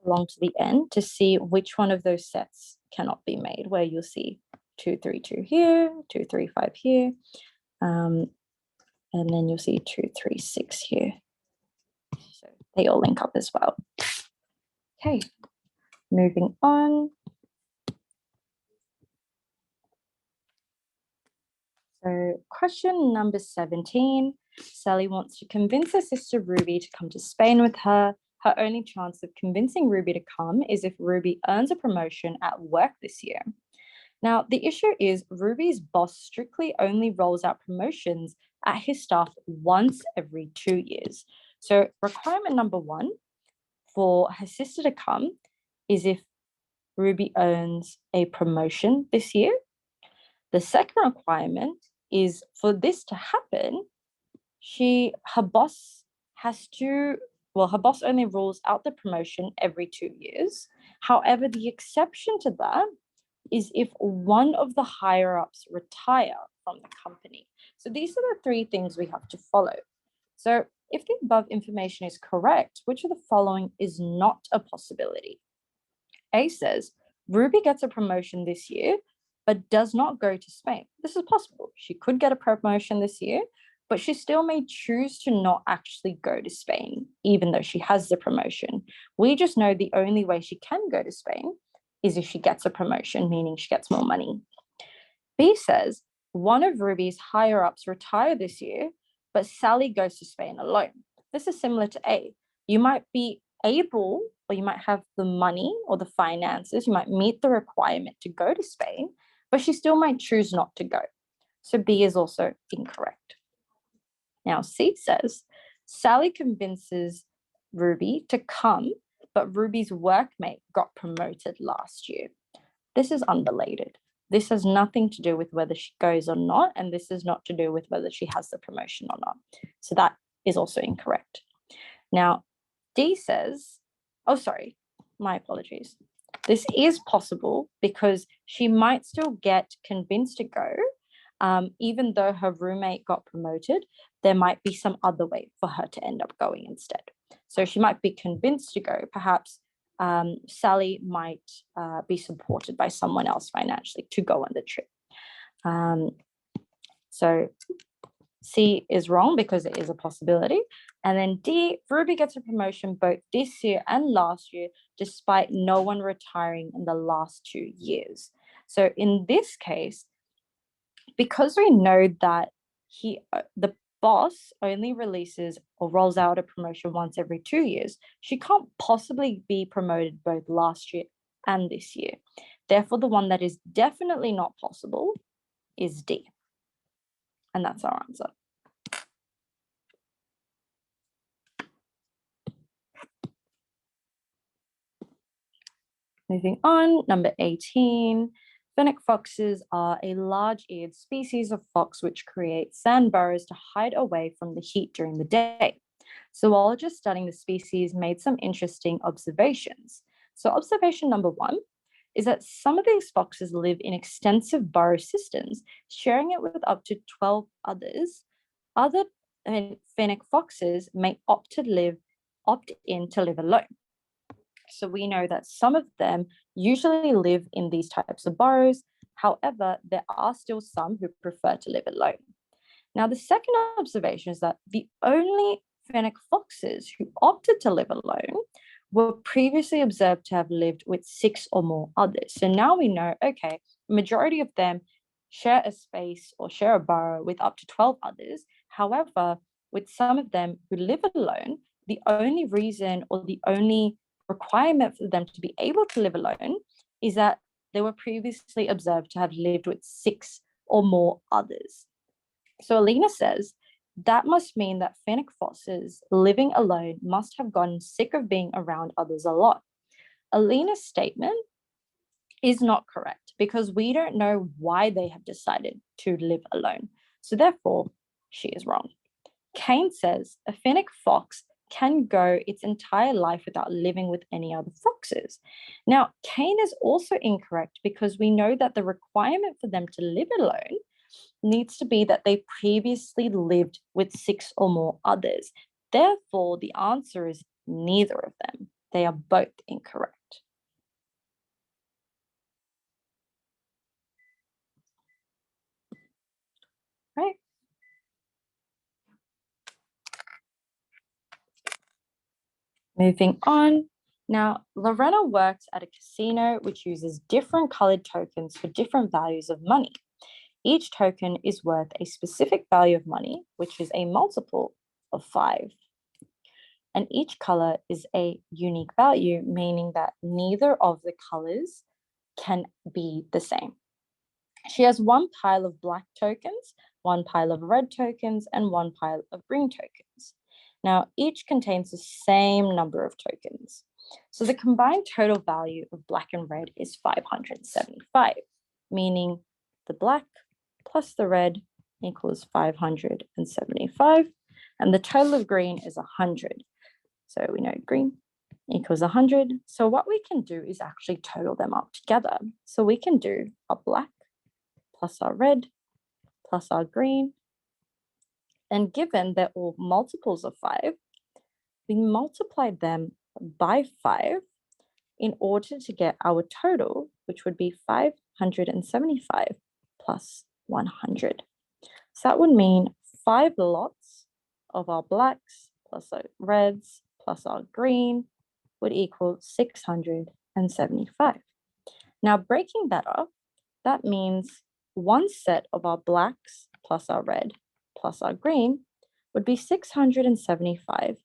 along to the end to see which one of those sets cannot be made, where you'll see 2, 3, 2 here, 2, 3, 5 here, and then you'll see 2, 3, 6 here. So they all link up as well. Okay, moving on. So question number 17, Sally wants to convince her sister Ruby to come to Spain with her. Her only chance of convincing Ruby to come is if Ruby earns a promotion at work this year. Now, the issue is Ruby's boss strictly only rolls out promotions at his staff once every 2 years. So requirement number 1 for her sister to come is if Ruby earns a promotion this year. The second requirement is for this to happen, her boss only rules out the promotion every 2 years. However, the exception to that is if one of the higher ups retire from the company. So these are the 3 things we have to follow. So if the above information is correct, which of the following is not a possibility? A says Ruby gets a promotion this year, but does not go to Spain. This is possible. She could get a promotion this year, but she still may choose to not actually go to Spain, even though she has the promotion. We just know the only way she can go to Spain is if she gets a promotion, meaning she gets more money. B says, one of Ruby's higher ups retire this year, but Sally goes to Spain alone. This is similar to A. You might be able, or you might have the money or the finances, you might meet the requirement to go to Spain, but she still might choose not to go. So B is also incorrect. Now C says, Sally convinces Ruby to come, but Ruby's workmate got promoted last year. This is unrelated. This has nothing to do with whether she goes or not, and this is not to do with whether she has the promotion or not. So that is also incorrect. Now, D says, oh, sorry, my apologies. This is possible because she might still get convinced to go, even though her roommate got promoted. There might be some other way for her to end up going instead. So she might be convinced to go. Perhaps Sally might be supported by someone else financially to go on the trip. So C is wrong because it is a possibility. And then D, Ruby gets a promotion both this year and last year, despite no one retiring in the last 2 years. So in this case, because we know that the boss only releases or rolls out a promotion once every 2 years, she can't possibly be promoted both last year and this year. Therefore, the one that is definitely not possible is D. And that's our answer. Moving on, number 18. Fennec foxes are a large-eared species of fox which create sand burrows to hide away from the heat during the day. Zoologists studying the species made some interesting observations. So observation number 1 is that some of these foxes live in extensive burrow systems, sharing it with up to 12 others. Other fennec foxes may opt in to live alone. So we know that some of them usually live in these types of burrows. However, there are still some who prefer to live alone. Now, the second observation is that the only fennec foxes who opted to live alone were previously observed to have lived with 6 or more others. So now we know, okay, majority of them share a space or share a burrow with up to 12 others. However, with some of them who live alone, the only reason or the only requirement for them to be able to live alone is that they were previously observed to have lived with 6 or more others. So Alina says, that must mean that fennec foxes living alone must have gotten sick of being around others a lot. Alina's statement is not correct because we don't know why they have decided to live alone. So therefore, she is wrong. Kane says a fennec fox can go its entire life without living with any other foxes. Now, Kane is also incorrect because we know that the requirement for them to live alone needs to be that they previously lived with 6 or more others. Therefore, the answer is neither of them. They are both incorrect. Right? Moving on. Now, Lorena works at a casino which uses different colored tokens for different values of money. Each token is worth a specific value of money, which is a multiple of 5. And each color is a unique value, meaning that neither of the colors can be the same. She has one pile of black tokens, one pile of red tokens, and one pile of green tokens. Now, each contains the same number of tokens. So the combined total value of black and red is 575, meaning the black plus the red equals 575, and the total of green is 100. So we know green equals 100. So what we can do is actually total them up together. So we can do our black plus our red plus our green. And given they're all multiples of 5, we multiply them by 5 in order to get our total, which would be 575 plus 100. So that would mean 5 lots of our blacks plus our reds plus our green would equal 675. Now, breaking that up, that means one set of our blacks plus our red plus our green would be 675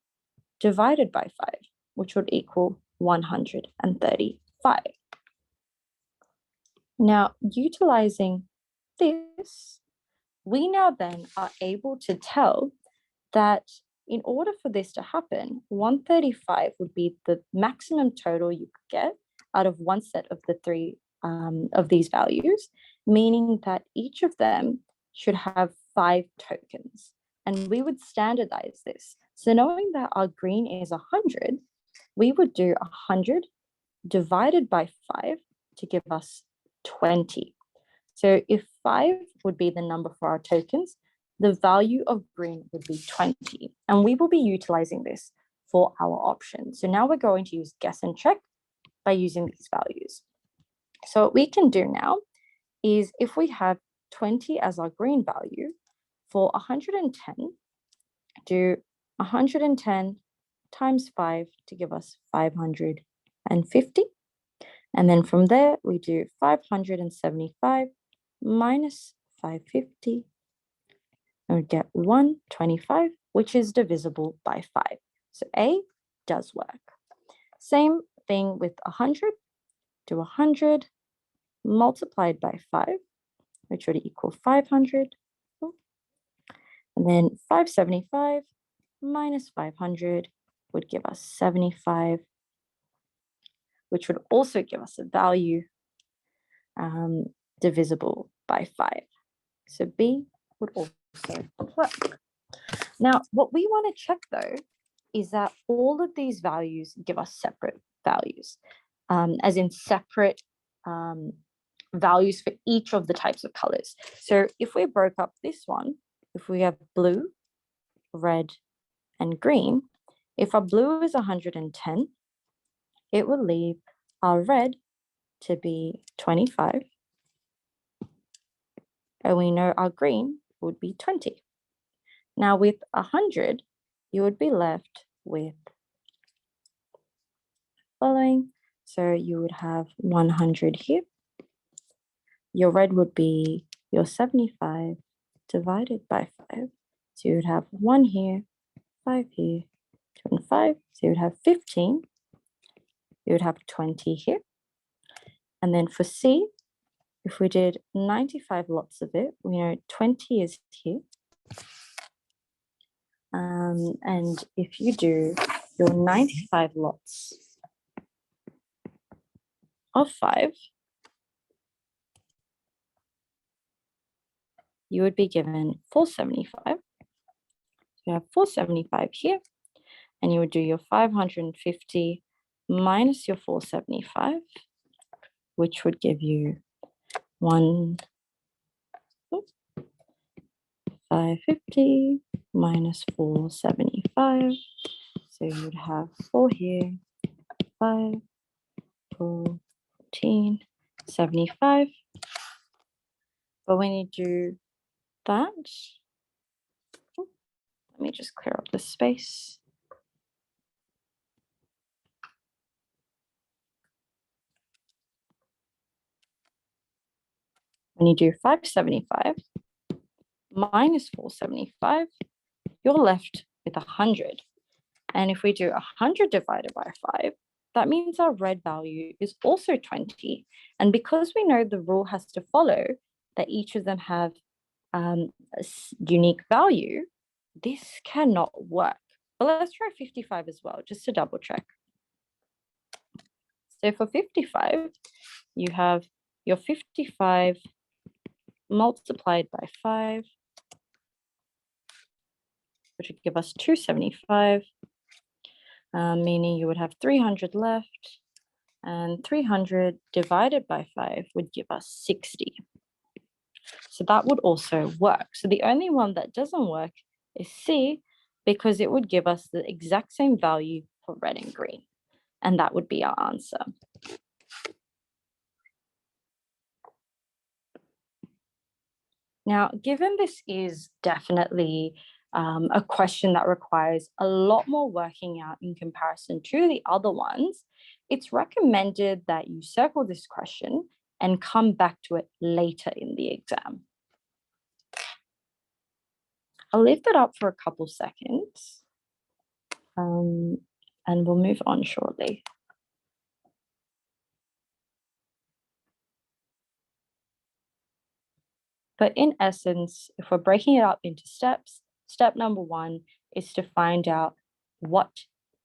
divided by 5, which would equal 135. Now, utilizing this, we now then are able to tell that in order for this to happen, 135 would be the maximum total you could get out of one set of the 3 of these values, meaning that each of them should have 5 tokens. And we would standardize this. So knowing that our green is 100, we would do 100 divided by 5 to give us 20. So if 5 would be the number for our tokens, the value of green would be 20. And we will be utilizing this for our options. So now we're going to use guess and check by using these values. So what we can do now is if we have 20 as our green value, for 110, do 110 times 5 to give us 550. And then from there, we do 575 minus 550, and we get 125, which is divisible by 5. So A does work. Same thing with 100. Do 100 multiplied by 5, which would equal 500. And then 575 minus 500 would give us 75, which would also give us a value divisible by 5. So B would also work. Now, what we want to check though is that all of these values give us separate values, as in separate values for each of the types of colors. So if we broke up this one, if we have blue, red, and green, if our blue is 110, it will leave our red to be 25. And we know our green would be 20. Now with 100, you would be left with following. So you would have 100 here. Your red would be your 75 divided by 5. So you would have 1 here, 5 here, 25. So you would have 15. You would have 20 here. And then for C, if we did 95 lots of it, we know 20 is here. And if you do your 95 lots of 5, you would be given 475. You have 475 here, and you would do your 550 minus your 475, which would give you 550 minus 475. So you would have 4 here, 5, 14, 75. But when you do that, let me just clear up the space. When you do 575 minus 475, you're left with 100. And if we do 100 divided by 5, that means our red value is also 20. And because we know the rule has to follow that each of them have a unique value, this cannot work. But let's try 55 as well, just to double check. So for 55, you have your 55 multiplied by 5, which would give us 275, meaning you would have 300 left, and 300 divided by 5 would give us 60. So that would also work. So the only one that doesn't work is C, because it would give us the exact same value for red and green. And that would be our answer. Now, given this is definitely a question that requires a lot more working out in comparison to the other ones, it's recommended that you circle this question and come back to it later in the exam. I'll leave that up for a couple seconds and we'll move on shortly. But in essence, if we're breaking it up into steps, step number 1 is to find out what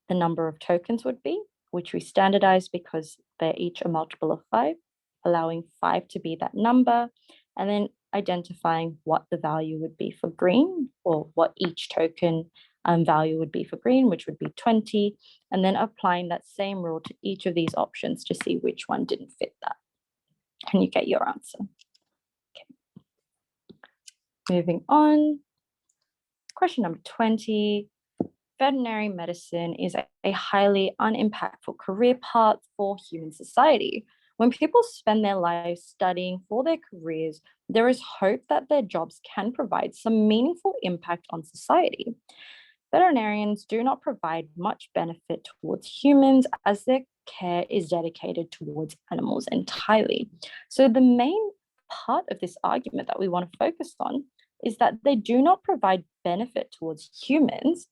the number of tokens would be, which we standardize because they're each a multiple of 5, allowing 5 to be that number, and then identifying what the value would be for green, or what each token value would be for green, which would be 20, and then applying that same rule to each of these options to see which one didn't fit that. And you get your answer. Moving on, question number 20. Veterinary medicine is a highly unimpactful career path for human society. When people spend their lives studying for their careers, there is hope that their jobs can provide some meaningful impact on society. Veterinarians do not provide much benefit towards humans as their care is dedicated towards animals entirely. So the main part of this argument that we want to focus on is that they do not provide benefit towards humans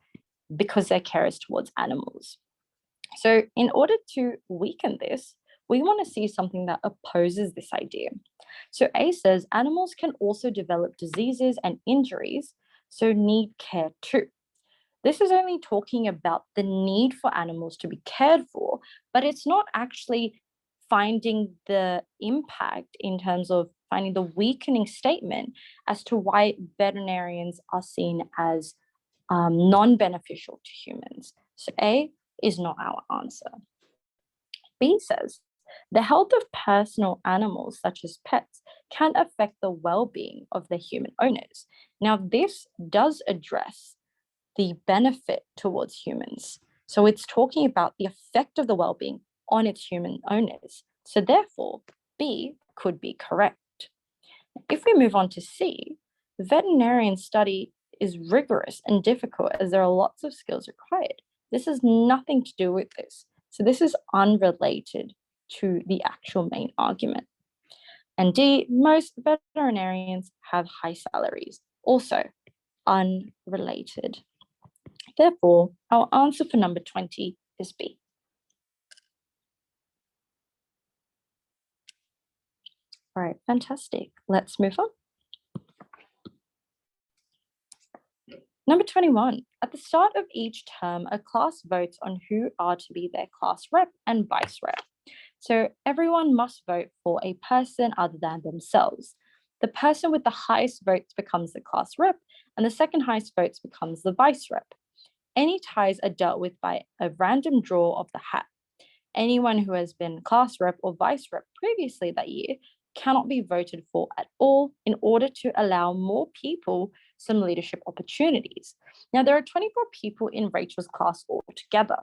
because their care is towards animals. So in order to weaken this, we want to see something that opposes this idea. So A says animals can also develop diseases and injuries, so need care too. This is only talking about the need for animals to be cared for, but it's not actually finding the impact in terms of finding the weakening statement as to why veterinarians are seen as non-beneficial to humans. So A is not our answer. B says, the health of personal animals, such as pets, can affect the well-being of the human owners. Now, this does address the benefit towards humans. So it's talking about the effect of the well-being on its human owners. So therefore, B could be correct. If we move on to C, the veterinarian study is rigorous and difficult as there are lots of skills required. This has nothing to do with this. So this is unrelated to the actual main argument. And D, most veterinarians have high salaries, also unrelated. Therefore, our answer for number 20 is B. All right, fantastic. Let's move on. Number 21, at the start of each term, a class votes on who are to be their class rep and vice rep. So everyone must vote for a person other than themselves. The person with the highest votes becomes the class rep, and the second highest votes becomes the vice rep. Any ties are dealt with by a random draw of the hat. Anyone who has been class rep or vice rep previously that year cannot be voted for at all in order to allow more people some leadership opportunities. Now, there are 24 people in Rachel's class altogether.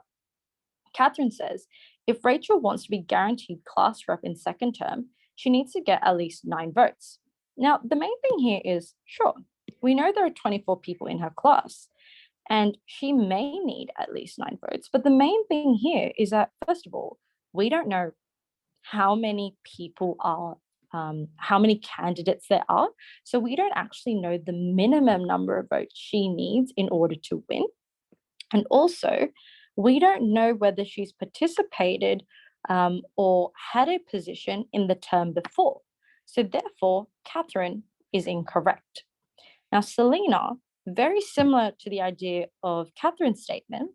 Catherine says, if Rachel wants to be guaranteed class rep in second term, she needs to get at least 9 votes. Now, the main thing here is, sure, we know there are 24 people in her class, and she may need at least 9 votes. But the main thing here is that, first of all, we don't know how many people are, how many candidates there are. So we don't actually know the minimum number of votes she needs in order to win. And also, we don't know whether she's participated or had a position in the term before. So therefore, Catherine is incorrect. Now, Selena, very similar to the idea of Catherine's statement,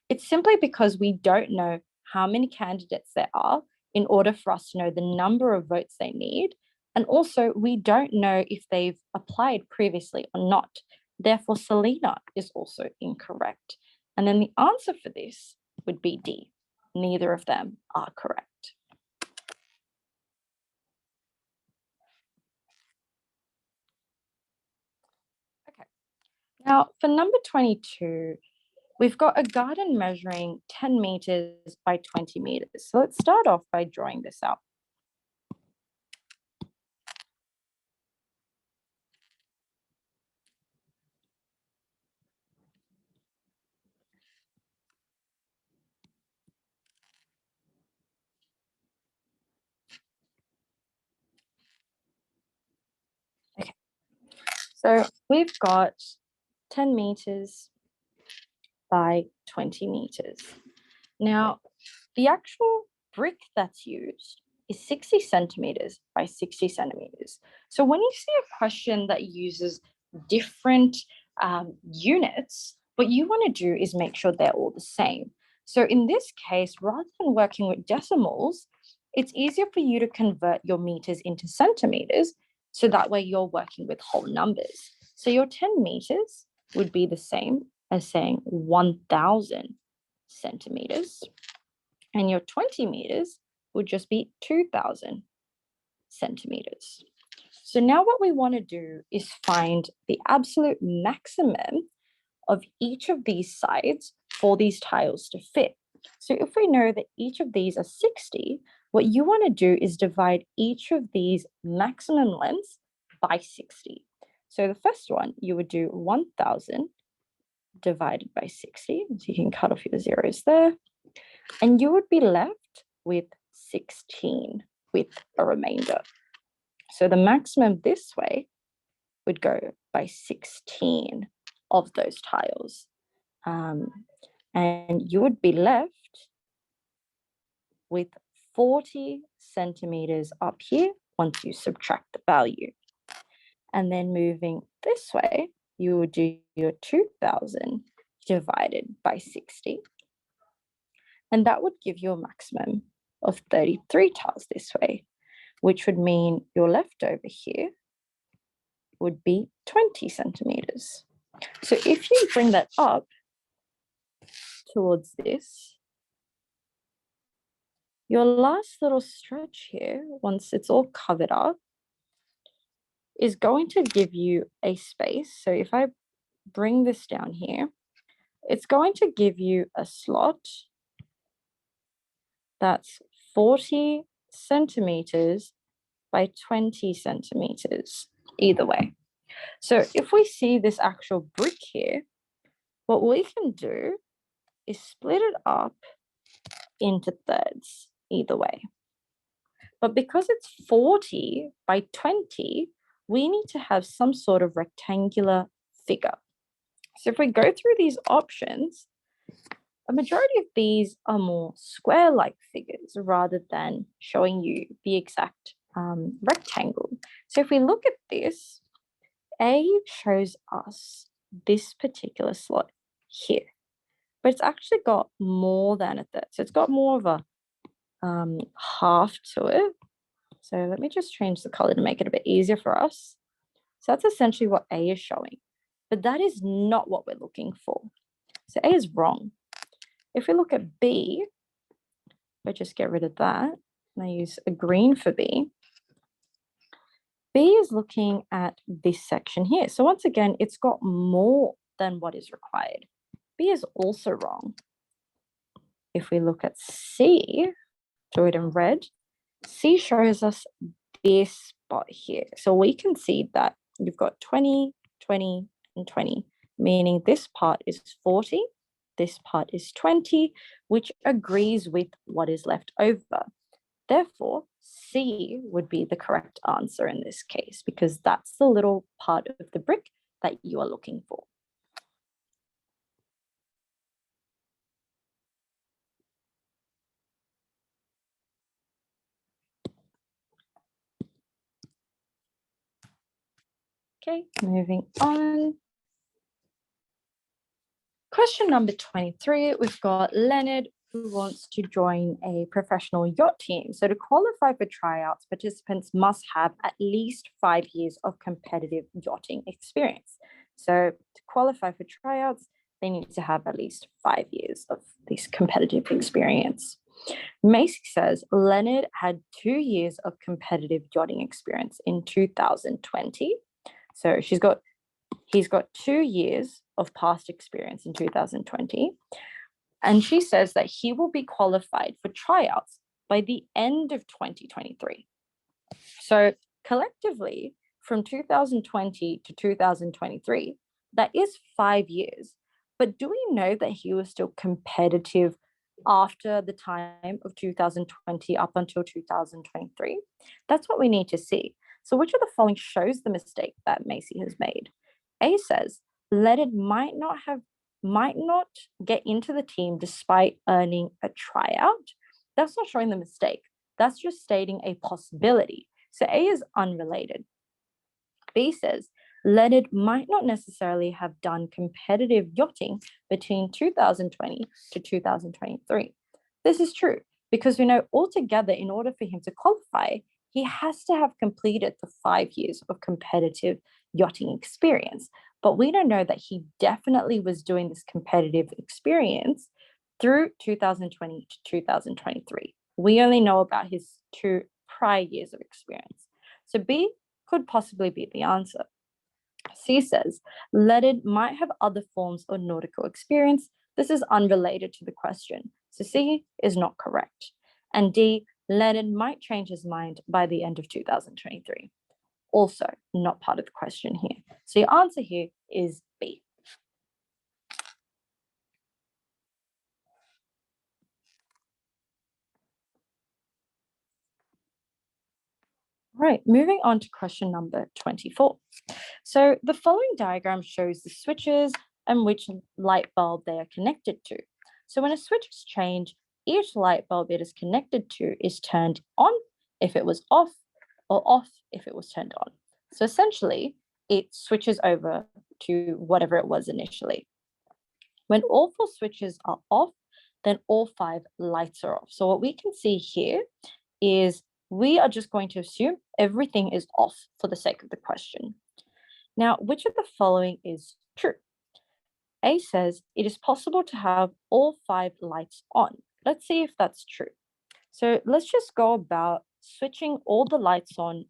it's simply because we don't know how many candidates there are in order for us to know the number of votes they need. And also, we don't know if they've applied previously or not. Therefore, Selena is also incorrect. And then the answer for this would be D. Neither of them are correct. Okay. Now, for number 22, we've got a garden measuring 10 meters by 20 meters. So let's start off by drawing this out. So we've got 10 meters by 20 meters. Now, the actual brick that's used is 60 centimeters by 60 centimeters. So when you see a question that uses different units, what you want to do is make sure they're all the same. So in this case, rather than working with decimals, it's easier for you to convert your meters into centimeters, so that way you're working with whole numbers. So your 10 meters would be the same as saying 1,000 centimeters, and your 20 meters would just be 2,000 centimeters. So now what we want to do is find the absolute maximum of each of these sides for these tiles to fit. So if we know that each of these are 60, what you want to do is divide each of these maximum lengths by 60. So the first one, you would do 1,000 divided by 60. So you can cut off your zeros there. And you would be left with 16 with a remainder. So the maximum this way would go by 16 of those tiles. And you would be left with 40 centimeters up here once you subtract the value. And then moving this way, you would do your 2,000 divided by 60. And that would give you a maximum of 33 tiles this way, which would mean your leftover here would be 20 centimeters. So if you bring that up towards this, your last little stretch here, once it's all covered up, is going to give you a space. So if I bring this down here, it's going to give you a slot that's 40 centimeters by 20 centimeters, either way. So if we see this actual brick here, what we can do is split it up into thirds, either way. But because it's 40 by 20, we need to have some sort of rectangular figure. So if we go through these options, a majority of these are more square-like figures rather than showing you the exact rectangle. So if we look at this, A shows us this particular slot here, but it's actually got more than a third. So it's got more of a half to it. So let me just change the color to make it a bit easier for us. So that's essentially what A is showing, but that is not what we're looking for. So A is wrong. If we look at B, if I just get rid of that, and I use a green for B, B is looking at this section here. So once again, it's got more than what is required. B is also wrong. If we look at C, do it in red, C shows us this spot here. So we can see that you've got 20, 20, and 20, meaning this part is 40, this part is 20, which agrees with what is left over. Therefore, C would be the correct answer in this case, because that's the little part of the brick that you are looking for. Okay, moving on. Question number 23, we've got Leonard who wants to join a professional yacht team. So to qualify for tryouts, participants must have at least 5 years of competitive yachting experience. So to qualify for tryouts, they need to have at least 5 years of this competitive experience. Macy says Leonard had 2 years of competitive yachting experience in 2020. So he's got 2 years of past experience in 2020. And she says that he will be qualified for tryouts by the end of 2023. So collectively, from 2020 to 2023, that is 5 years. But do we know that he was still competitive after the time of 2020 up until 2023? That's what we need to see. So which of the following shows the mistake that Macy has made? A says, Leonard might not get into the team despite earning a tryout. That's not showing the mistake. That's just stating a possibility. So A is unrelated. B says, Leonard might not necessarily have done competitive yachting between 2020 to 2023. This is true because we know altogether, in order for him to qualify, he has to have completed the 5 years of competitive yachting experience. But we don't know that he definitely was doing this competitive experience through 2020 to 2023. We only know about his 2 prior years of experience. So B could possibly be the answer. C says, Leonard might have other forms of nautical experience. This is unrelated to the question. So C is not correct. And D, Leonard might change his mind by the end of 2023. Also not part of the question here. So your answer here is B. Right, moving on to question number 24. So the following diagram shows the switches and which light bulb they are connected to. So when a switch is changed, each light bulb it is connected to is turned on if it was off, or off if it was turned on. So essentially, it switches over to whatever it was initially. When all 4 switches are off, then all 5 lights are off. So what we can see here is we are just going to assume everything is off for the sake of the question. Now, which of the following is true? A says it is possible to have all 5 lights on. Let's see if that's true. So let's just go about switching all the lights on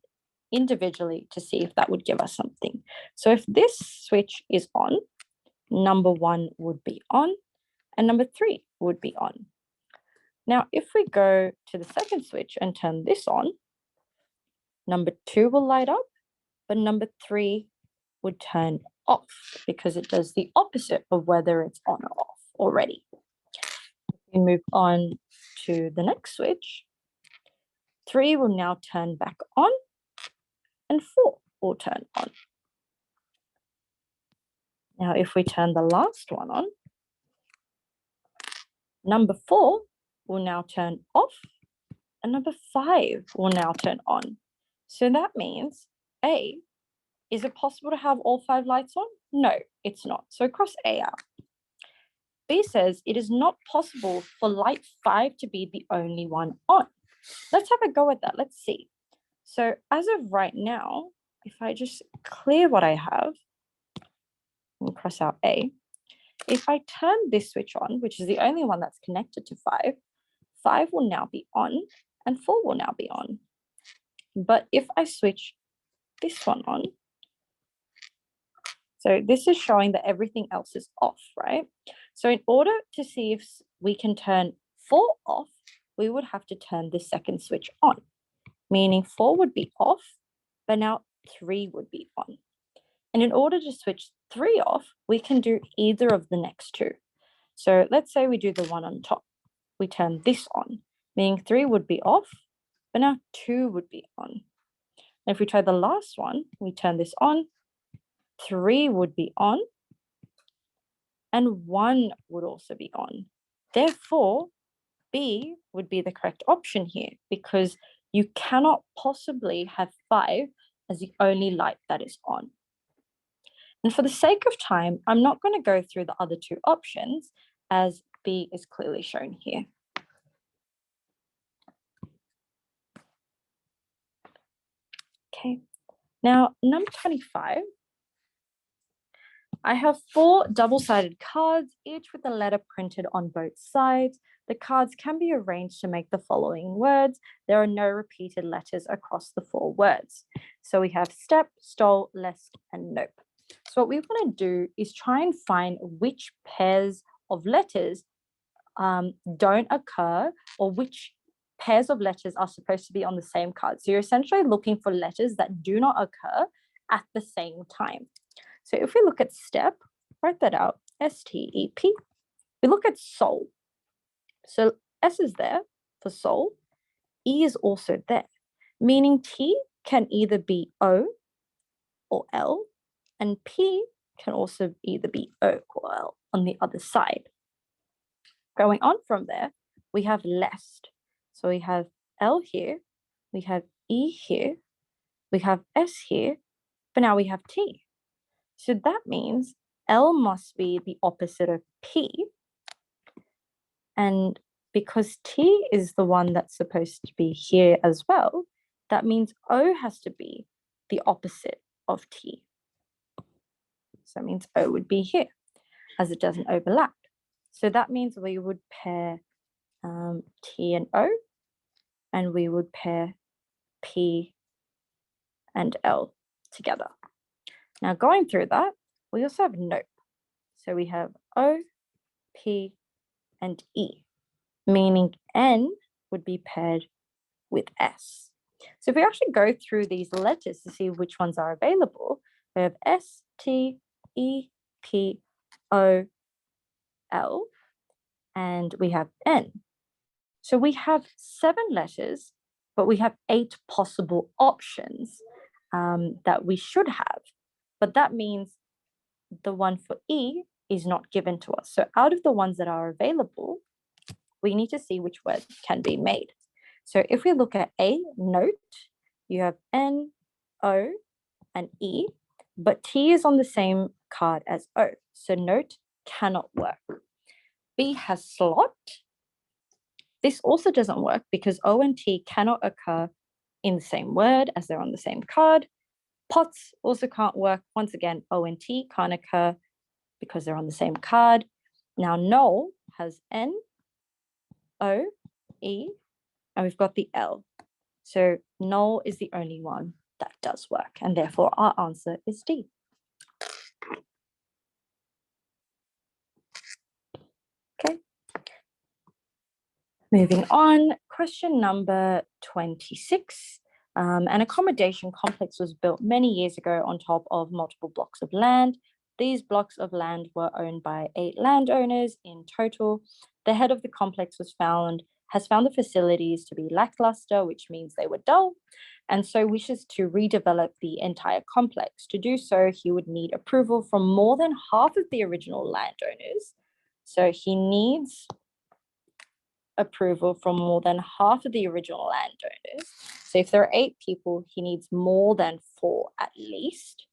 individually to see if that would give us something. So if this switch is on, number 1 would be on, and number 3 would be on. Now, if we go to the second switch and turn this on, number 2 will light up, but number 3 would turn off because it does the opposite of whether it's on or off already. We move on to the next switch. 3 will now turn back on, and 4 will turn on. Now, if we turn the last one on, number 4 will now turn off, and number 5 will now turn on. So that means A, is it possible to have all 5 lights on? No, it's not. So cross A out. B says it is not possible for light 5 to be the only one on. Let's have a go at that. Let's see. So as of right now, if I just clear what I have, we'll cross out A. If I turn this switch on, which is the only one that's connected to 5, 5 will now be on and 4 will now be on. But if I switch this one on, so this is showing that everything else is off, right? So in order to see if we can turn 4 off, we would have to turn the second switch on, meaning 4 would be off, but now 3 would be on. And in order to switch 3 off, we can do either of the next 2. So let's say we do the one on top. We turn this on, meaning 3 would be off, but now 2 would be on. And if we try the last one, we turn this on, 3 would be on, and 1 would also be on. Therefore, B would be the correct option here because you cannot possibly have 5 as the only light that is on. And for the sake of time, I'm not going to go through the other 2 options as B is clearly shown here. Okay, now number 25. I have 4 double-sided cards, each with a letter printed on both sides. The cards can be arranged to make the following words. There are no repeated letters across the 4 words. So we have step, stole, lest, and nope. So what we want to do is try and find which pairs of letters don't occur, or which pairs of letters are supposed to be on the same card. So you're essentially looking for letters that do not occur at the same time. So if we look at step, write that out, S-T-E-P. We look at soul. So S is there for soul. E is also there, meaning T can either be O or L, and P can also either be O or L on the other side. Going on from there, we have lest. So we have L here, we have E here, we have S here, but now we have T. So that means L must be the opposite of P. And because T is the one that's supposed to be here as well, that means O has to be the opposite of T. So that means O would be here, as it doesn't overlap. So that means we would pair T and O, and we would pair P and L together. Now going through that, we also have nope. So we have O, P, and E, meaning N would be paired with S. So if we actually go through these letters to see which ones are available, we have S, T, E, P, O, L, and we have N. So we have 7 letters, but we have 8 possible options that we should have. But that means the one for E is not given to us. So out of the ones that are available, we need to see which word can be made. So if we look at A, note, you have N, O, and E, but T is on the same card as O. So note cannot work. B has slot. This also doesn't work because O and T cannot occur in the same word as they're on the same card. Pots also can't work. Once again, O and T can't occur because they're on the same card. Now, null has N, O, E, and we've got the L. So null is the only one that does work, and therefore our answer is D. Okay. Moving on, question number 26. An accommodation complex was built many years ago on top of multiple blocks of land. These blocks of land were owned by 8 landowners in total. The head of the complex has found the facilities to be lackluster, which means they were dull, and so wishes to redevelop the entire complex. To do so, he would need approval from more than half of the original landowners. So he needs approval from more than half of the original landowners. So if there are 8 people, he needs more than 4 at least.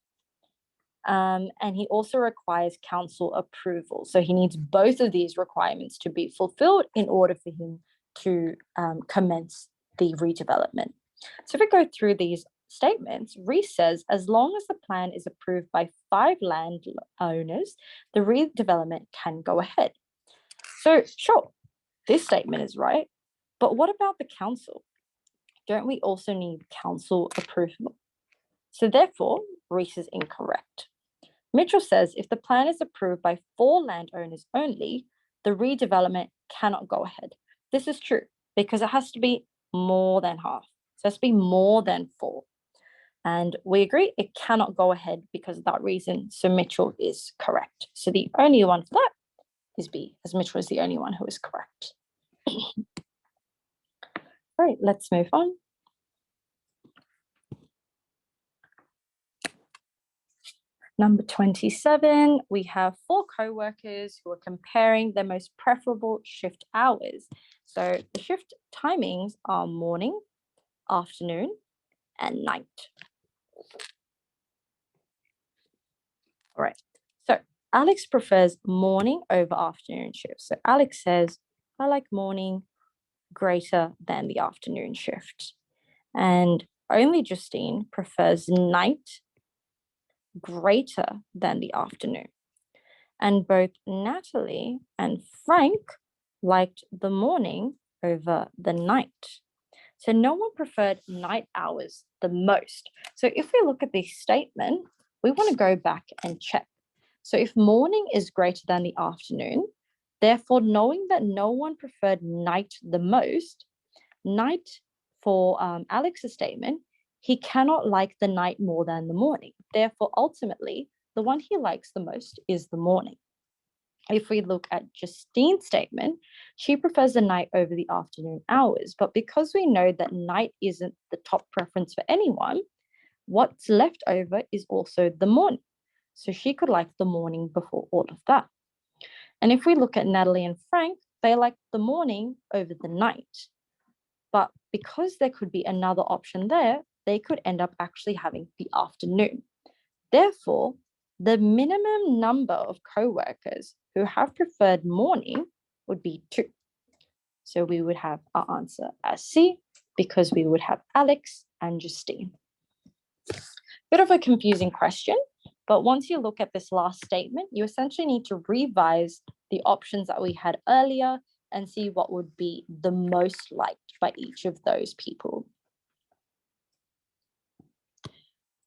And he also requires council approval. So he needs both of these requirements to be fulfilled in order for him to commence the redevelopment. So if we go through these statements, Reese says, as long as the plan is approved by 5 landowners, the redevelopment can go ahead. So sure, this statement is right, but what about the council? Don't we also need council approval? So therefore, Reese is incorrect. Mitchell says if the plan is approved by 4 landowners only, the redevelopment cannot go ahead. This is true because it has to be more than half. So it has to be more than 4. And we agree it cannot go ahead because of that reason. So Mitchell is correct. So the only one for that is B, as Mitchell is the only one who is correct. All right, let's move on. Number 27, we have 4 co-workers who are comparing their most preferable shift hours. So the shift timings are morning, afternoon, and night. All right, so Alex prefers morning over afternoon shifts. So Alex says, I like morning greater than the afternoon shift. And only Justine prefers night greater than the afternoon. And both Natalie and Frank liked the morning over the night. So no one preferred night hours the most. So if we look at this statement, we want to go back and check. So if morning is greater than the afternoon, therefore knowing that no one preferred night the most, night for Alex's statement, he cannot like the night more than the morning. Therefore, ultimately, the one he likes the most is the morning. If we look at Justine's statement, she prefers the night over the afternoon hours. But because we know that night isn't the top preference for anyone, what's left over is also the morning. So she could like the morning before all of that. And if we look at Natalie and Frank, they like the morning over the night. But because there could be another option there, they could end up actually having the afternoon. Therefore, the minimum number of co-workers who have preferred morning would be 2. So we would have our answer as C, because we would have Alex and Justine. Bit of a confusing question, but once you look at this last statement, you essentially need to revise the options that we had earlier and see what would be the most liked by each of those people.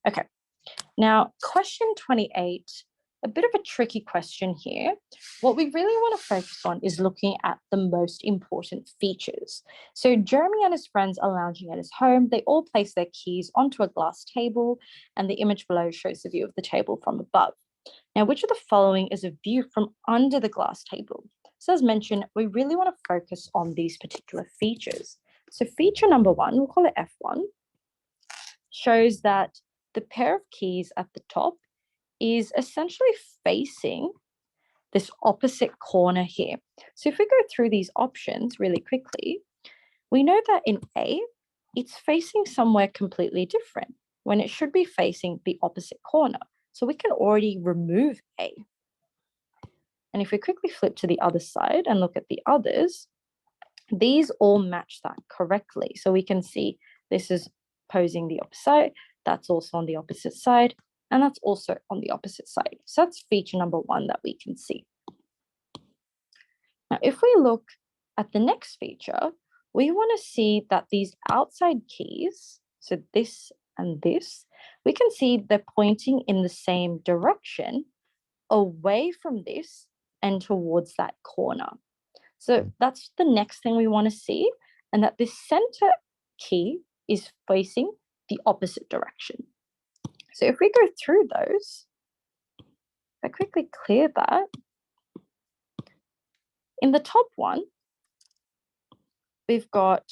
Okay, now question 28, a bit of a tricky question here. What we really want to focus on is looking at the most important features. So Jeremy and his friends are lounging at his home. They all place their keys onto a glass table, and the image below shows the view of the table from above. Now, which of the following is a view from under the glass table? So as mentioned, we really want to focus on these particular features. So feature number 1, we'll call it F1, shows that the pair of keys at the top is essentially facing this opposite corner here. So if we go through these options really quickly, we know that in A, it's facing somewhere completely different when it should be facing the opposite corner. So we can already remove A. And if we quickly flip to the other side and look at the others, these all match that correctly. So we can see this is posing the opposite, that's also on the opposite side, and that's also on the opposite side. So that's feature number 1 that we can see. Now, if we look at the next feature, we want to see that these outside keys, so this and this, we can see they're pointing in the same direction away from this and towards that corner. So that's the next thing we want to see, and that this center key is facing the opposite direction. So if we go through those, if I quickly clear that, in the top one, we've got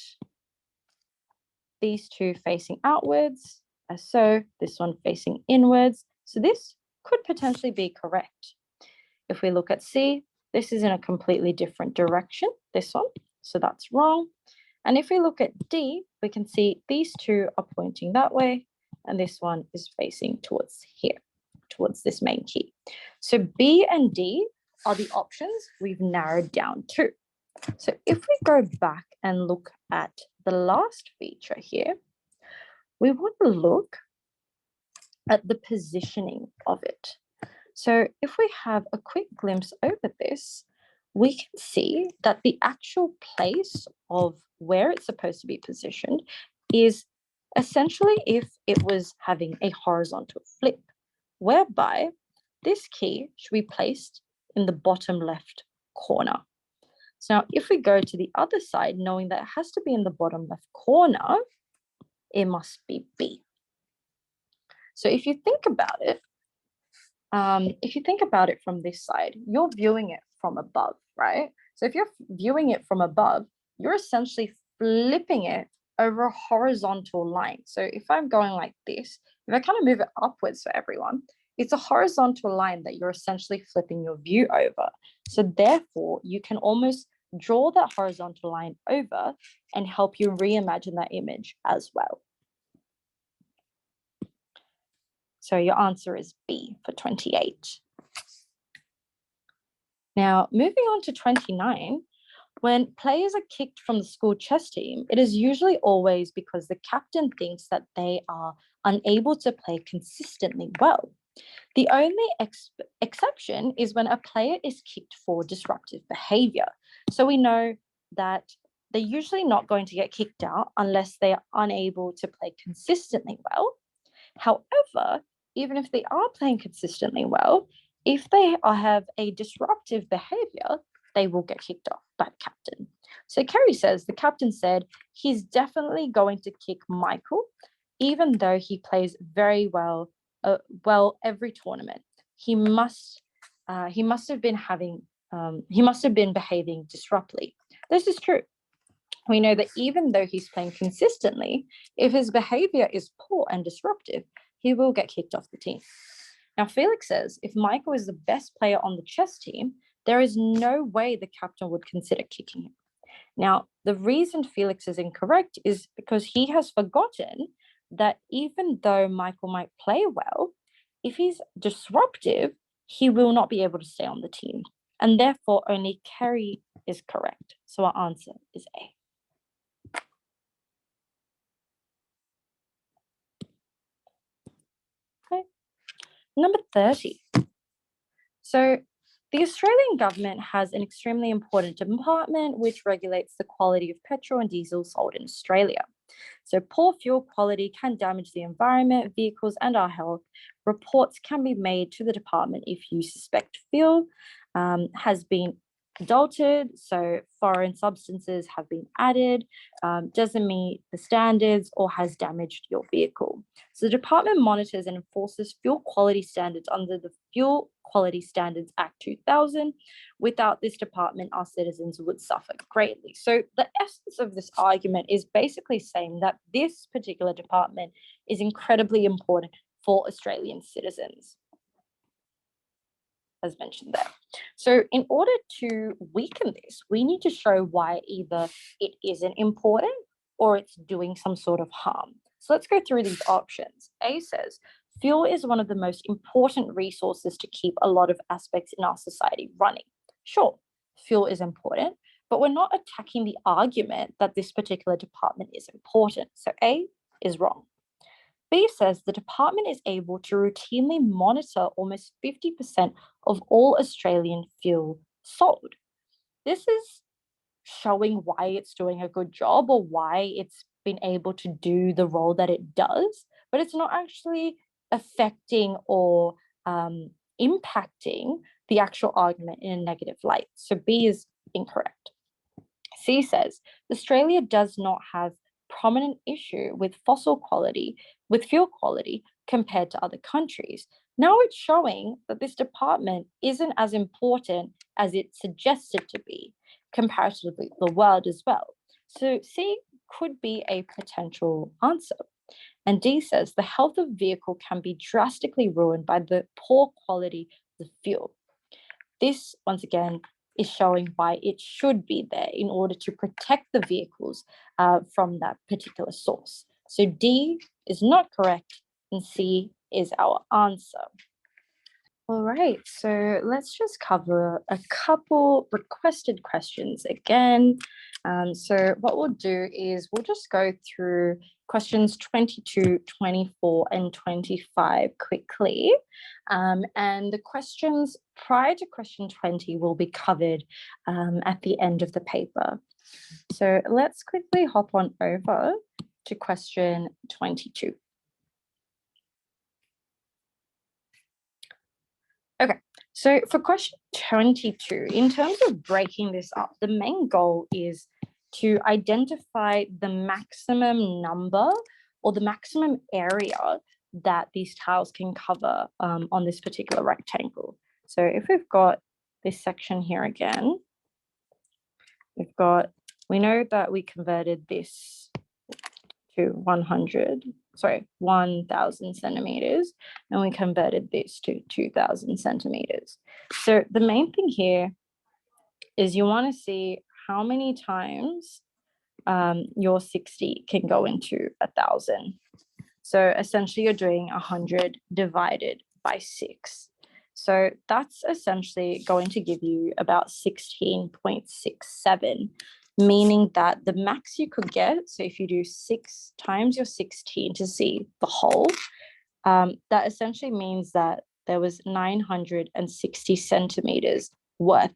these 2 facing outwards, as so, this one facing inwards. So this could potentially be correct. If we look at C, this is in a completely different direction, this one, so that's wrong. And if we look at D, we can see these 2 are pointing that way, and this one is facing towards here, towards this main key. So B and D are the options we've narrowed down to. So if we go back and look at the last feature here, we want to look at the positioning of it. So if we have a quick glimpse over this, we can see that the actual place of where it's supposed to be positioned is essentially if it was having a horizontal flip, whereby this key should be placed in the bottom left corner. So now if we go to the other side, knowing that it has to be in the bottom left corner, it must be B. So if you think about it, from this side, you're viewing it from above, right? So if you're viewing it from above, you're essentially flipping it over a horizontal line. So if I'm going like this, if I kind of move it upwards for everyone, it's a horizontal line that you're essentially flipping your view over. So therefore, you can almost draw that horizontal line over and help you reimagine that image as well. So your answer is B for 28. Now, moving on to 29, when players are kicked from the school chess team, it is usually always because the captain thinks that they are unable to play consistently well. The only exception is when a player is kicked for disruptive behavior. So we know that they're usually not going to get kicked out unless they are unable to play consistently well. However, even if they are playing consistently well, if they have a disruptive behavior, they will get kicked off by the captain. So Kerry says, the captain said he's definitely going to kick Michael, even though he plays very well every tournament. He must have been having he must have been behaving disruptively. This is true. We know that even though he's playing consistently, if his behavior is poor and disruptive, he will get kicked off the team. Now, Felix says if Michael is the best player on the chess team, there is no way the captain would consider kicking him. Now, the reason Felix is incorrect is because he has forgotten that even though Michael might play well, if he's disruptive, he will not be able to stay on the team. And therefore, only Kerry is correct. So our answer is A. Okay. Number 30. So the Australian government has an extremely important department which regulates the quality of petrol and diesel sold in Australia. So poor fuel quality can damage the environment, vehicles, and our health. Reports can be made to the department if you suspect fuel has been adulterated, so foreign substances have been added, doesn't meet the standards, or has damaged your vehicle. So the department monitors and enforces fuel quality standards under the Fuel Quality Standards Act 2000. Without this department, our citizens would suffer greatly. So the essence of this argument is basically saying that this particular department is incredibly important for Australian citizens, as mentioned there. So in order to weaken this, we need to show why either it isn't important or it's doing some sort of harm. So let's go through these options. A says, fuel is one of the most important resources to keep a lot of aspects in our society running. Sure, fuel is important, but we're not attacking the argument that this particular department is important. So A is wrong. B says the department is able to routinely monitor almost 50% of all Australian fuel sold. This is showing why it's doing a good job or why it's been able to do the role that it does, but it's not actually affecting or impacting the actual argument in a negative light. So B is incorrect. C says Australia does not have prominent issue with fuel quality compared to other countries. Now it's showing that this department isn't as important as it's suggested to be comparatively the world as well. So C could be a potential answer. And D says the health of vehicle can be drastically ruined by the poor quality of the fuel. This, once again, is showing why it should be there in order to protect the vehicles from that particular source. So D is not correct and C is our answer. All right, so let's just cover a couple requested questions again. So what we'll do is we'll just go through questions 22, 24, and 25 quickly. And the questions prior to question 20 will be covered at the end of the paper. So let's quickly hop on over to question 22. Okay, so for question 22, in terms of breaking this up, the main goal is to identify the maximum number or the maximum area that these tiles can cover on this particular rectangle. So if we've got this section here again, we know that we converted this to 1,000 centimeters, and we converted this to 2,000 centimeters. So the main thing here is you want to see how many times your 60 can go into 1,000. So essentially you're doing 100 divided by 6. So that's essentially going to give you about 16.67, meaning that the max you could get, so if you do 6 times your 16 to see the whole, that essentially means that there was 960 centimeters worth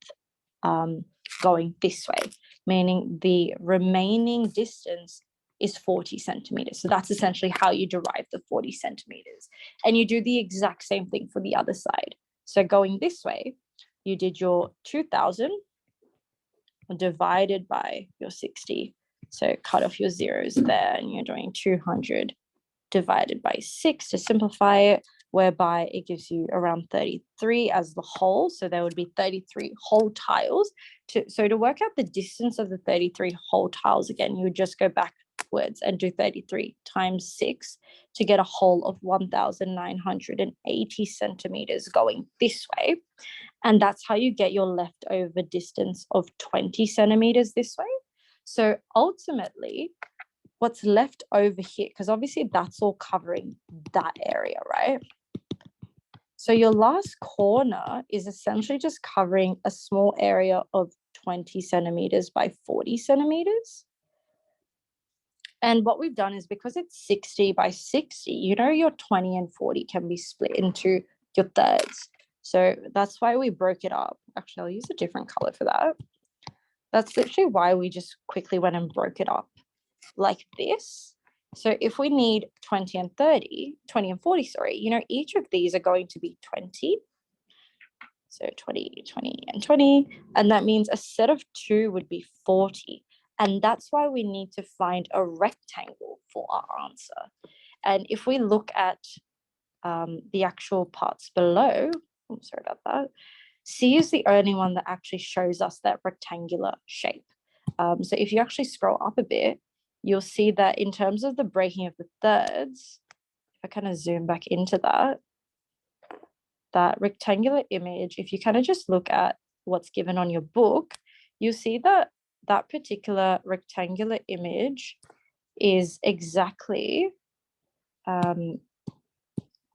going this way, meaning the remaining distance is 40 centimeters. So that's essentially how you derive the 40 centimeters. And you do the exact same thing for the other side. So going this way, you did your 2,000 divided by your 60. So cut off your zeros there and you're doing 200 divided by 6 to simplify it. whereby it gives you around 33 as the whole. So there would be 33 whole tiles. So to work out the distance of the 33 whole tiles, again, you would just go backwards and do 33 times 6 to get a whole of 1,980 centimeters going this way. And that's how you get your leftover distance of 20 centimeters this way. So ultimately, what's left over here, because obviously that's all covering that area, right? So your last corner is essentially just covering a small area of 20 centimeters by 40 centimeters. And what we've done is, because it's 60 by 60, you know, your 20 and 40 can be split into your thirds. So that's why we broke it up. Actually, I'll use a different color for that. That's literally why we just quickly went and broke it up like this. So if we need 20 and 40, sorry, you know, each of these are going to be 20. So 20, 20, and 20. And that means a set of 2 would be 40. And that's why we need to find a rectangle for our answer. And if we look at the actual parts below, I'm sorry about that, C is the only one that actually shows us that rectangular shape. So if you actually scroll up a bit, you'll see that in terms of the breaking of the thirds, if I kind of zoom back into that rectangular image, if you kind of just look at what's given on your book, you'll see that that particular rectangular image is exactly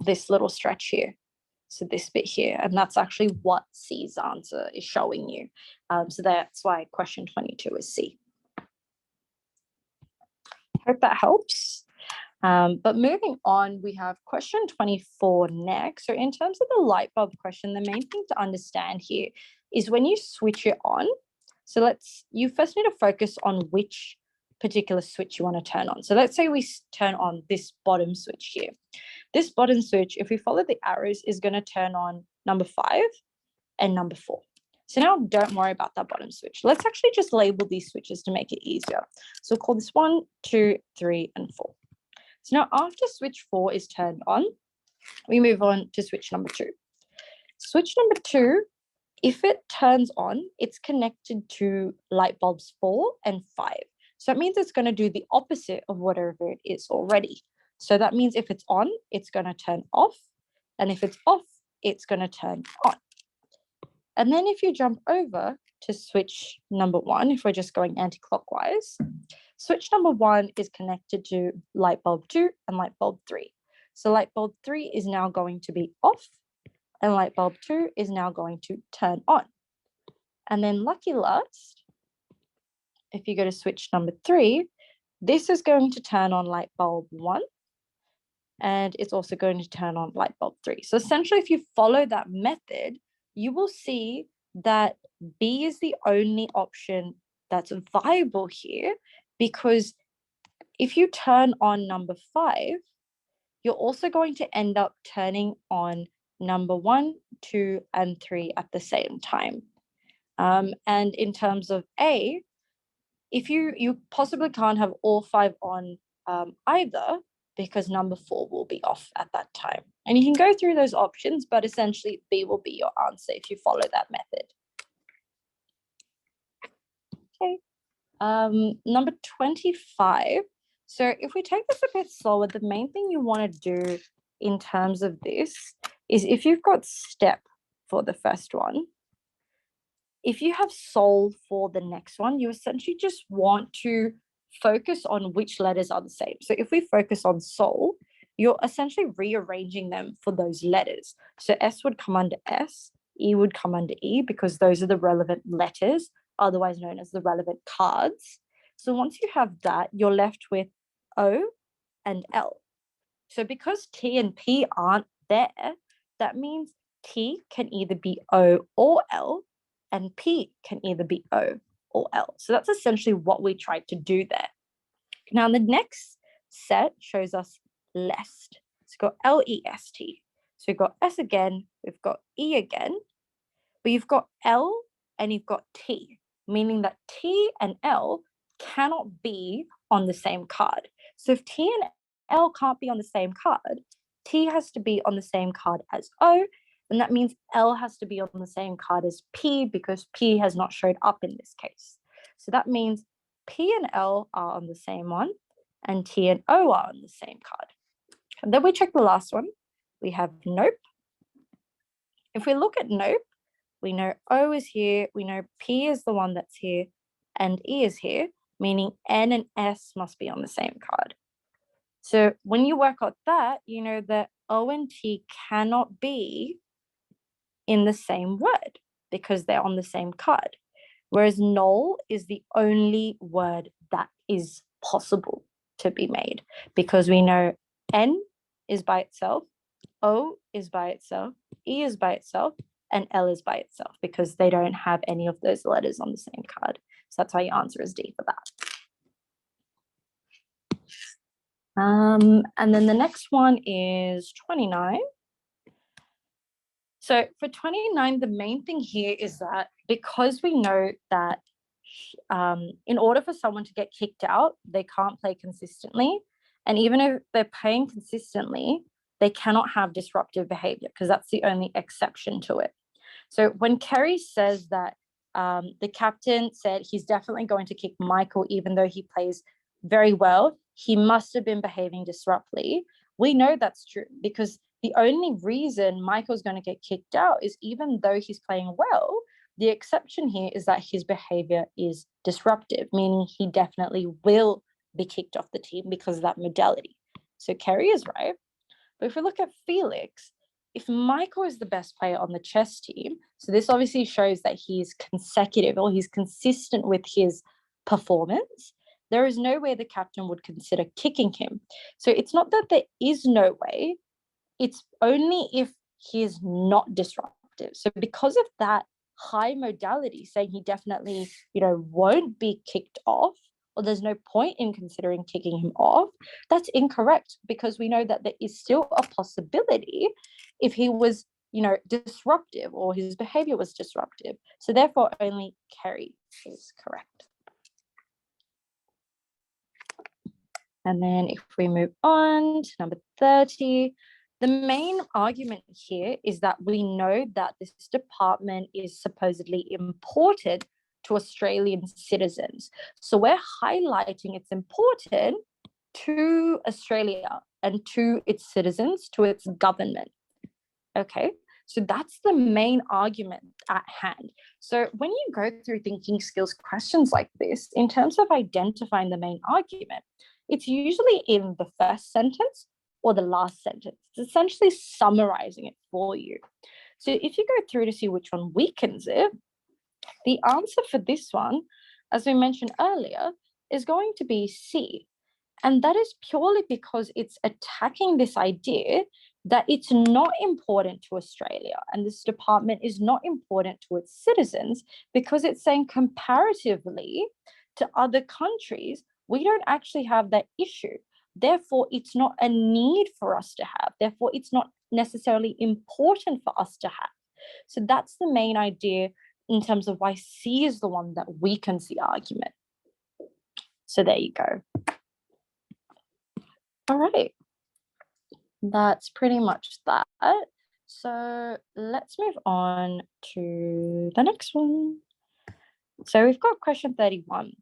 this little stretch here. So this bit here, and that's actually what C's answer is showing you. So that's why question 22 is C. Hope that helps. But moving on, we have question 24 next. So in terms of the light bulb question, the main thing to understand here is when you switch it on, so you first need to focus on which particular switch you want to turn on. So let's say we turn on this bottom switch here. This bottom switch, if we follow the arrows, is going to turn on number 5 and number 4. So now don't worry about that bottom switch. Let's actually just label these switches to make it easier. So we'll call this 1, 2, 3, and 4. So now after switch 4 is turned on, we move on to switch number 2. Switch number 2, if it turns on, it's connected to light bulbs 4 and 5. So that means it's going to do the opposite of whatever it is already. So that means if it's on, it's going to turn off. And if it's off, it's going to turn on. And then if you jump over to switch number 1, if we're just going anti-clockwise, switch number 1 is connected to light bulb 2 and light bulb 3. So light bulb 3 is now going to be off, and light bulb 2 is now going to turn on. And then lucky last, if you go to switch number 3, this is going to turn on light bulb 1, and it's also going to turn on light bulb 3. So essentially, if you follow that method, you will see that B is the only option that's viable here, because if you turn on number 5, you're also going to end up turning on number 1, 2, and 3 at the same time. And in terms of A, if you possibly can't have all 5 on either, because number 4 will be off at that time. And you can go through those options, but essentially B will be your answer if you follow that method. Okay. Number 25. So if we take this a bit slower, the main thing you want to do in terms of this is, if you've got step for the first one, if you have sol for the next one, you essentially just want to focus on which letters are the same. So if we focus on sol, you're essentially rearranging them for those letters. So S would come under S, E would come under E, because those are the relevant letters, otherwise known as the relevant cards. So once you have that, you're left with O and L. So because T and P aren't there, that means T can either be O or L, and P can either be O or L. So that's essentially what we tried to do there. Now the next set shows us lest. So we've got L-E-S-T. So we've got S again, we've got E again, but you've got L and you've got T, meaning that T and L cannot be on the same card. So if T and L can't be on the same card, T has to be on the same card as O, and that means L has to be on the same card as P because P has not showed up in this case. So that means P and L are on the same one, and T and O are on the same card. And then we check the last one. We have nope. If we look at nope, we know O is here, we know P is the one that's here, and E is here, meaning N and S must be on the same card. So when you work out that, you know that O and T cannot be in the same word because they're on the same card. Whereas null is the only word that is possible to be made because we know N is by itself, O is by itself, E is by itself, and L is by itself because they don't have any of those letters on the same card. So that's why your answer is D for that. And then the next one is 29. So for 29, the main thing here is that because we know that in order for someone to get kicked out, they can't play consistently. And even if they're playing consistently, they cannot have disruptive behavior because that's the only exception to it. So when Kerry says that the captain said he's definitely going to kick Michael, even though he plays very well, he must have been behaving disruptively. We know that's true because the only reason Michael's going to get kicked out is even though he's playing well, the exception here is that his behavior is disruptive, meaning he definitely will be kicked off the team because of that modality. So Kerry is right. But if we look at Felix, if Michael is the best player on the chess team, so this obviously shows that he's consecutive or he's consistent with his performance, there is no way the captain would consider kicking him. So it's not that there is no way, it's only if he is not disruptive. So because of that high modality saying he definitely, won't be kicked off, or there's no point in considering kicking him off, that's incorrect because we know that there is still a possibility if he was, disruptive or his behavior was disruptive. So therefore only Kerry is correct. And then if we move on to number 30, the main argument here is that we know that this department is supposedly important to Australian citizens. So we're highlighting it's important to Australia and to its citizens, to its government. Okay, so that's the main argument at hand. So when you go through thinking skills questions like this, in terms of identifying the main argument, it's usually in the first sentence or the last sentence. It's essentially summarizing it for you. So if you go through to see which one weakens it, the answer for this one, as we mentioned earlier, is going to be C. And that is purely because it's attacking this idea that it's not important to Australia and this department is not important to its citizens because it's saying comparatively to other countries, we don't actually have that issue. Therefore, it's not a need for us to have. Therefore, it's not necessarily important for us to have. So that's the main idea in terms of why C is the one that weakens the argument. So there you go. All right. That's pretty much that. So let's move on to the next one. So we've got question 31.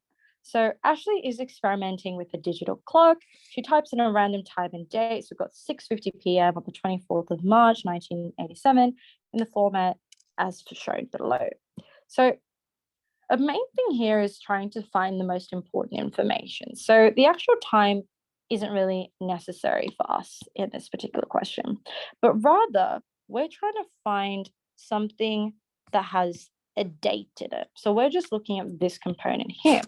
So Ashley is experimenting with a digital clock. She types in a random time and date. So we've got 6:50 p.m. on the 24th of March, 1987 in the format as shown below. So a main thing here is trying to find the most important information. So the actual time isn't really necessary for us in this particular question, but rather we're trying to find something that has a date in it. So we're just looking at this component here.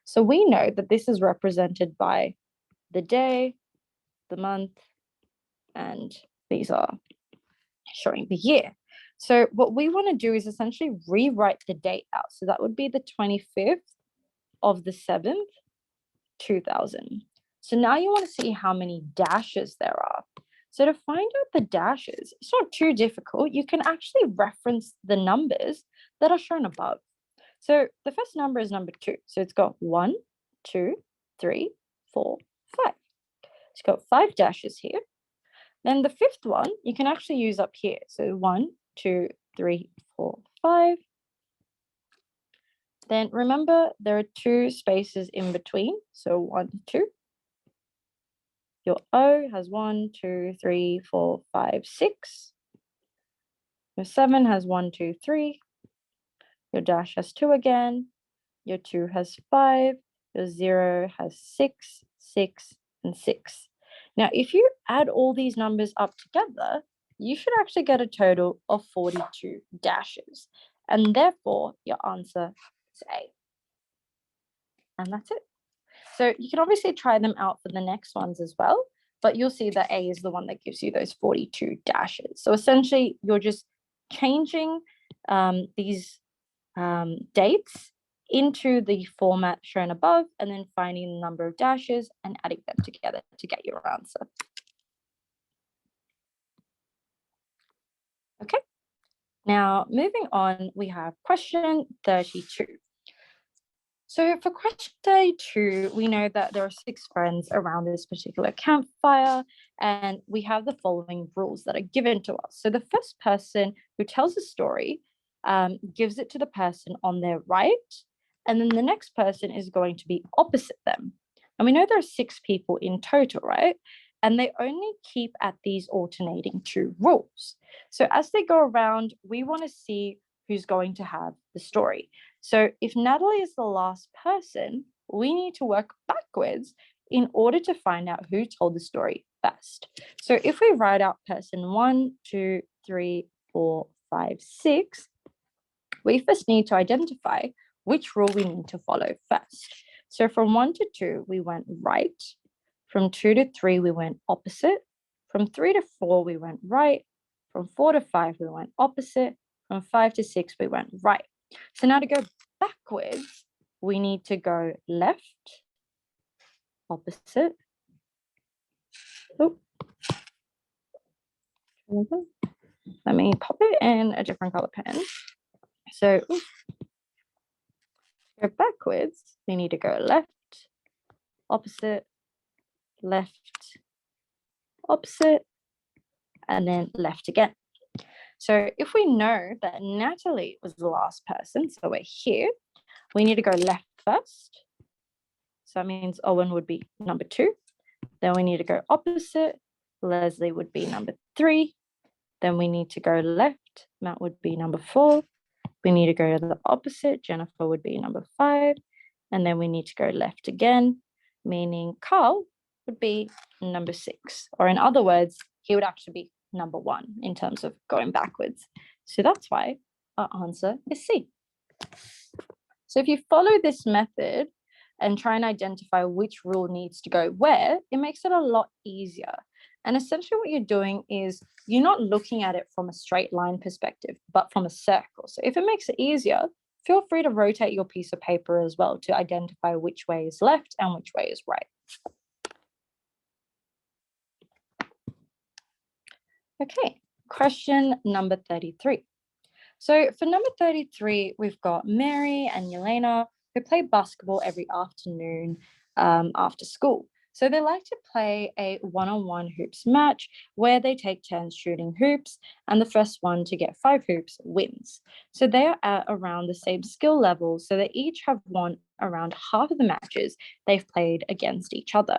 So we know that this is represented by the day, the month, and these are showing the year. So what we want to do is essentially rewrite the date out. So that would be the 25th of the 7th, 2000. So now you want to see how many dashes there are. So to find out the dashes, it's not too difficult. You can actually reference the numbers that are shown above. So the first number is number 2. So it's got 1, 2, 3, 4, 5. It's got 5 dashes here. Then the fifth one, you can actually use up here. So 1, 2, 3, 4, 5. Then remember, there are 2 spaces in between. So 1, 2. Your O has 1, 2, 3, 4, 5, 6. Your 7 has 1, 2, 3. Your dash has 2 again. Your 2 has 5. Your 0 has 6, 6, and 6. Now, if you add all these numbers up together, you should actually get a total of 42 dashes. And therefore, your answer is A. And that's it. So you can obviously try them out for the next ones as well, but you'll see that A is the one that gives you those 42 dashes. So essentially, you're just changing these dates into the format shown above, and then finding the number of dashes and adding them together to get your answer. Okay, now moving on, we have question 32. So for question 32, we know that there are 6 friends around this particular campfire, and we have the following rules that are given to us. So the first person who tells a story gives it to the person on their right, and then the next person is going to be opposite them. And we know there are 6 people in total, right? And they only keep at these alternating 2 rules. So as they go around, we want to see who's going to have the story. So if Natalie is the last person, we need to work backwards in order to find out who told the story first. So if we write out person 1, 2, 3, 4, 5, 6, we first need to identify which rule we need to follow first. So from 1 to 2, we went right. From 2 to 3, we went opposite. From 3 to 4, we went right. From 4 to 5, we went opposite. From 5 to 6, we went right. So now to go backwards, we need to go left, opposite. Oh. Let me pop it in a different color pen. So to go backwards, we need to go left, opposite, left, opposite, and then left again. So if we know that Natalie was the last person, so we're here, we need to go left first. So that means Owen would be number 2. Then we need to go opposite. Leslie would be number 3. Then we need to go left. Matt would be number 4. We need to go to the opposite. Jennifer would be number 5. And then we need to go left again, meaning Carl would be number 6. Or in other words, he would actually be number 1 in terms of going backwards. So that's why our answer is C. So if you follow this method and try and identify which rule needs to go where, it makes it a lot easier. And essentially what you're doing is you're not looking at it from a straight line perspective, but from a circle. So if it makes it easier, feel free to rotate your piece of paper as well to identify which way is left and which way is right. Okay, question number 33. So for number 33, we've got Mary and Yelena who play basketball every afternoon after school. So they like to play a one-on-one hoops match where they take turns shooting hoops, and the first one to get 5 hoops wins. So they are at around the same skill level, so they each have won around half of the matches they've played against each other.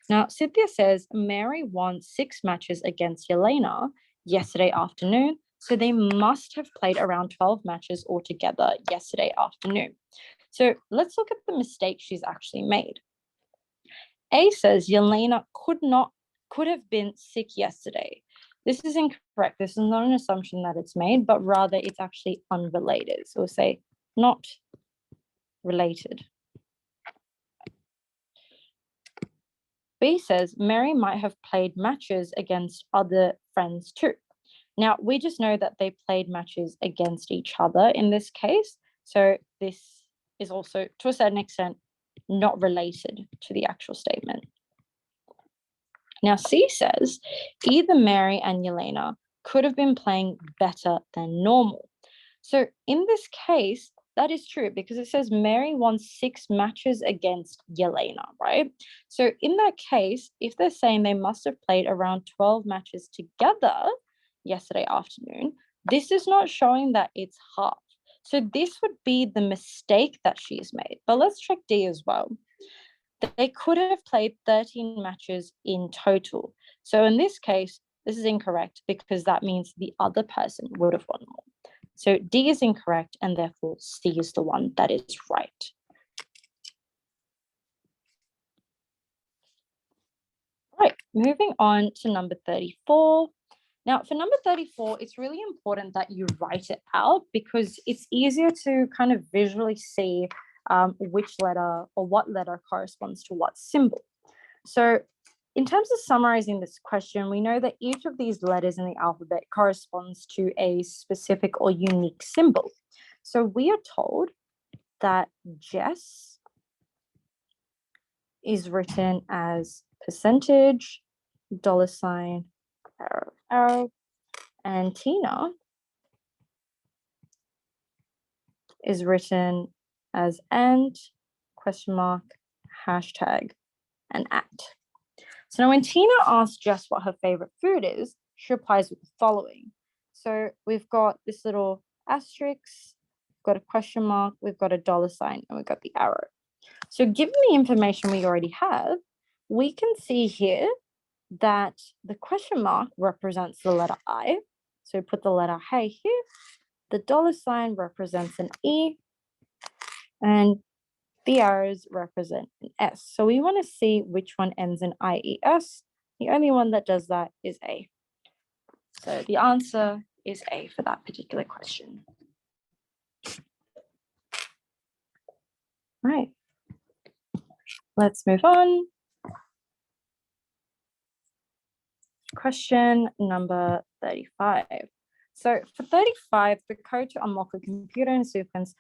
Now, Cynthia says Mary won 6 matches against Yelena yesterday afternoon, so they must have played around 12 matches altogether yesterday afternoon. So let's look at the mistake she's actually made. A says Yelena could have been sick yesterday. This is incorrect. This is not an assumption that it's made, but rather it's actually unrelated. So we'll say not related. B says Mary might have played matches against other friends too. Now, we just know that they played matches against each other in this case. So this is also, to a certain extent, not related to the actual statement. Now, C says either Mary and Yelena could have been playing better than normal. So in this case, that is true because it says Mary won 6 matches against Yelena, right? So in that case, if they're saying they must have played around 12 matches together yesterday afternoon, this is not showing that it's half. So this would be the mistake that she's made. But let's check D as well. They could have played 13 matches in total. So in this case, this is incorrect because that means the other person would have won more. So D is incorrect, and therefore C is the one that is right. Right, moving on to number 34. Now, for number 34, it's really important that you write it out because it's easier to kind of visually see which letter or what letter corresponds to what symbol. So in terms of summarizing this question, we know that each of these letters in the alphabet corresponds to a specific or unique symbol. So we are told that Jess is written as percentage, $, arrow, arrow, and Tina is written as and, question mark, hashtag, and at. So now when Tina asks Jess what her favorite food is, she replies with the following. So we've got this little asterisk, we've got a question mark, we've got a $, and we've got the arrow. So given the information we already have, we can see here that the question mark represents the letter I. So we put the letter I here. The $, represents an E, and the arrows represent an S. So we want to see which one ends in IES. The only one that does that is A. So the answer is A for that particular question. Right. Let's move on. Question number 35. So for 35, the code to unlock a computer in sequence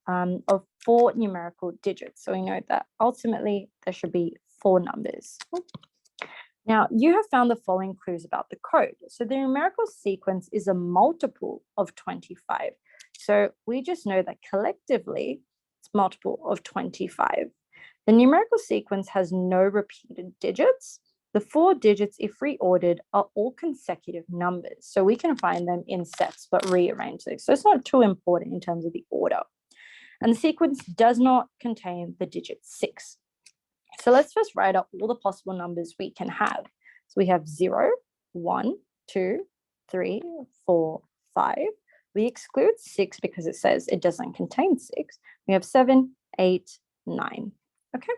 of 4 numerical digits. So we know that ultimately there should be 4 numbers. Now, you have found the following clues about the code. So the numerical sequence is a multiple of 25. So we just know that collectively, it's multiple of 25. The numerical sequence has no repeated digits. The 4 digits, if reordered, are all consecutive numbers. So we can find them in sets, but rearrange these. So it's not too important in terms of the order. And the sequence does not contain the digit 6. So let's just write up all the possible numbers we can have. So we have 0, 1, 2, 3, 4, 5. We exclude 6 because it says it doesn't contain 6. We have 7, 8, 9. Okay.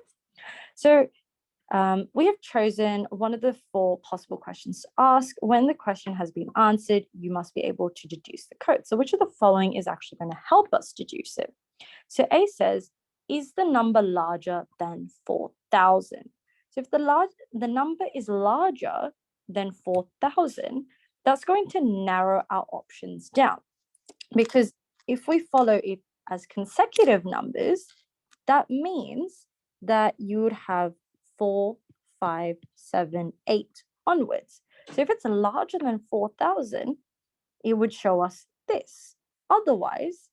So we have chosen one of the 4 possible questions to ask. When the question has been answered, you must be able to deduce the code. So which of the following is actually going to help us deduce it? So A says, is the number larger than 4,000? So if the number is larger than 4,000, that's going to narrow our options down. Because if we follow it as consecutive numbers, that means that you would have 4, 5, 7, 8 onwards. So if it's larger than 4,000, it would show us this. Otherwise,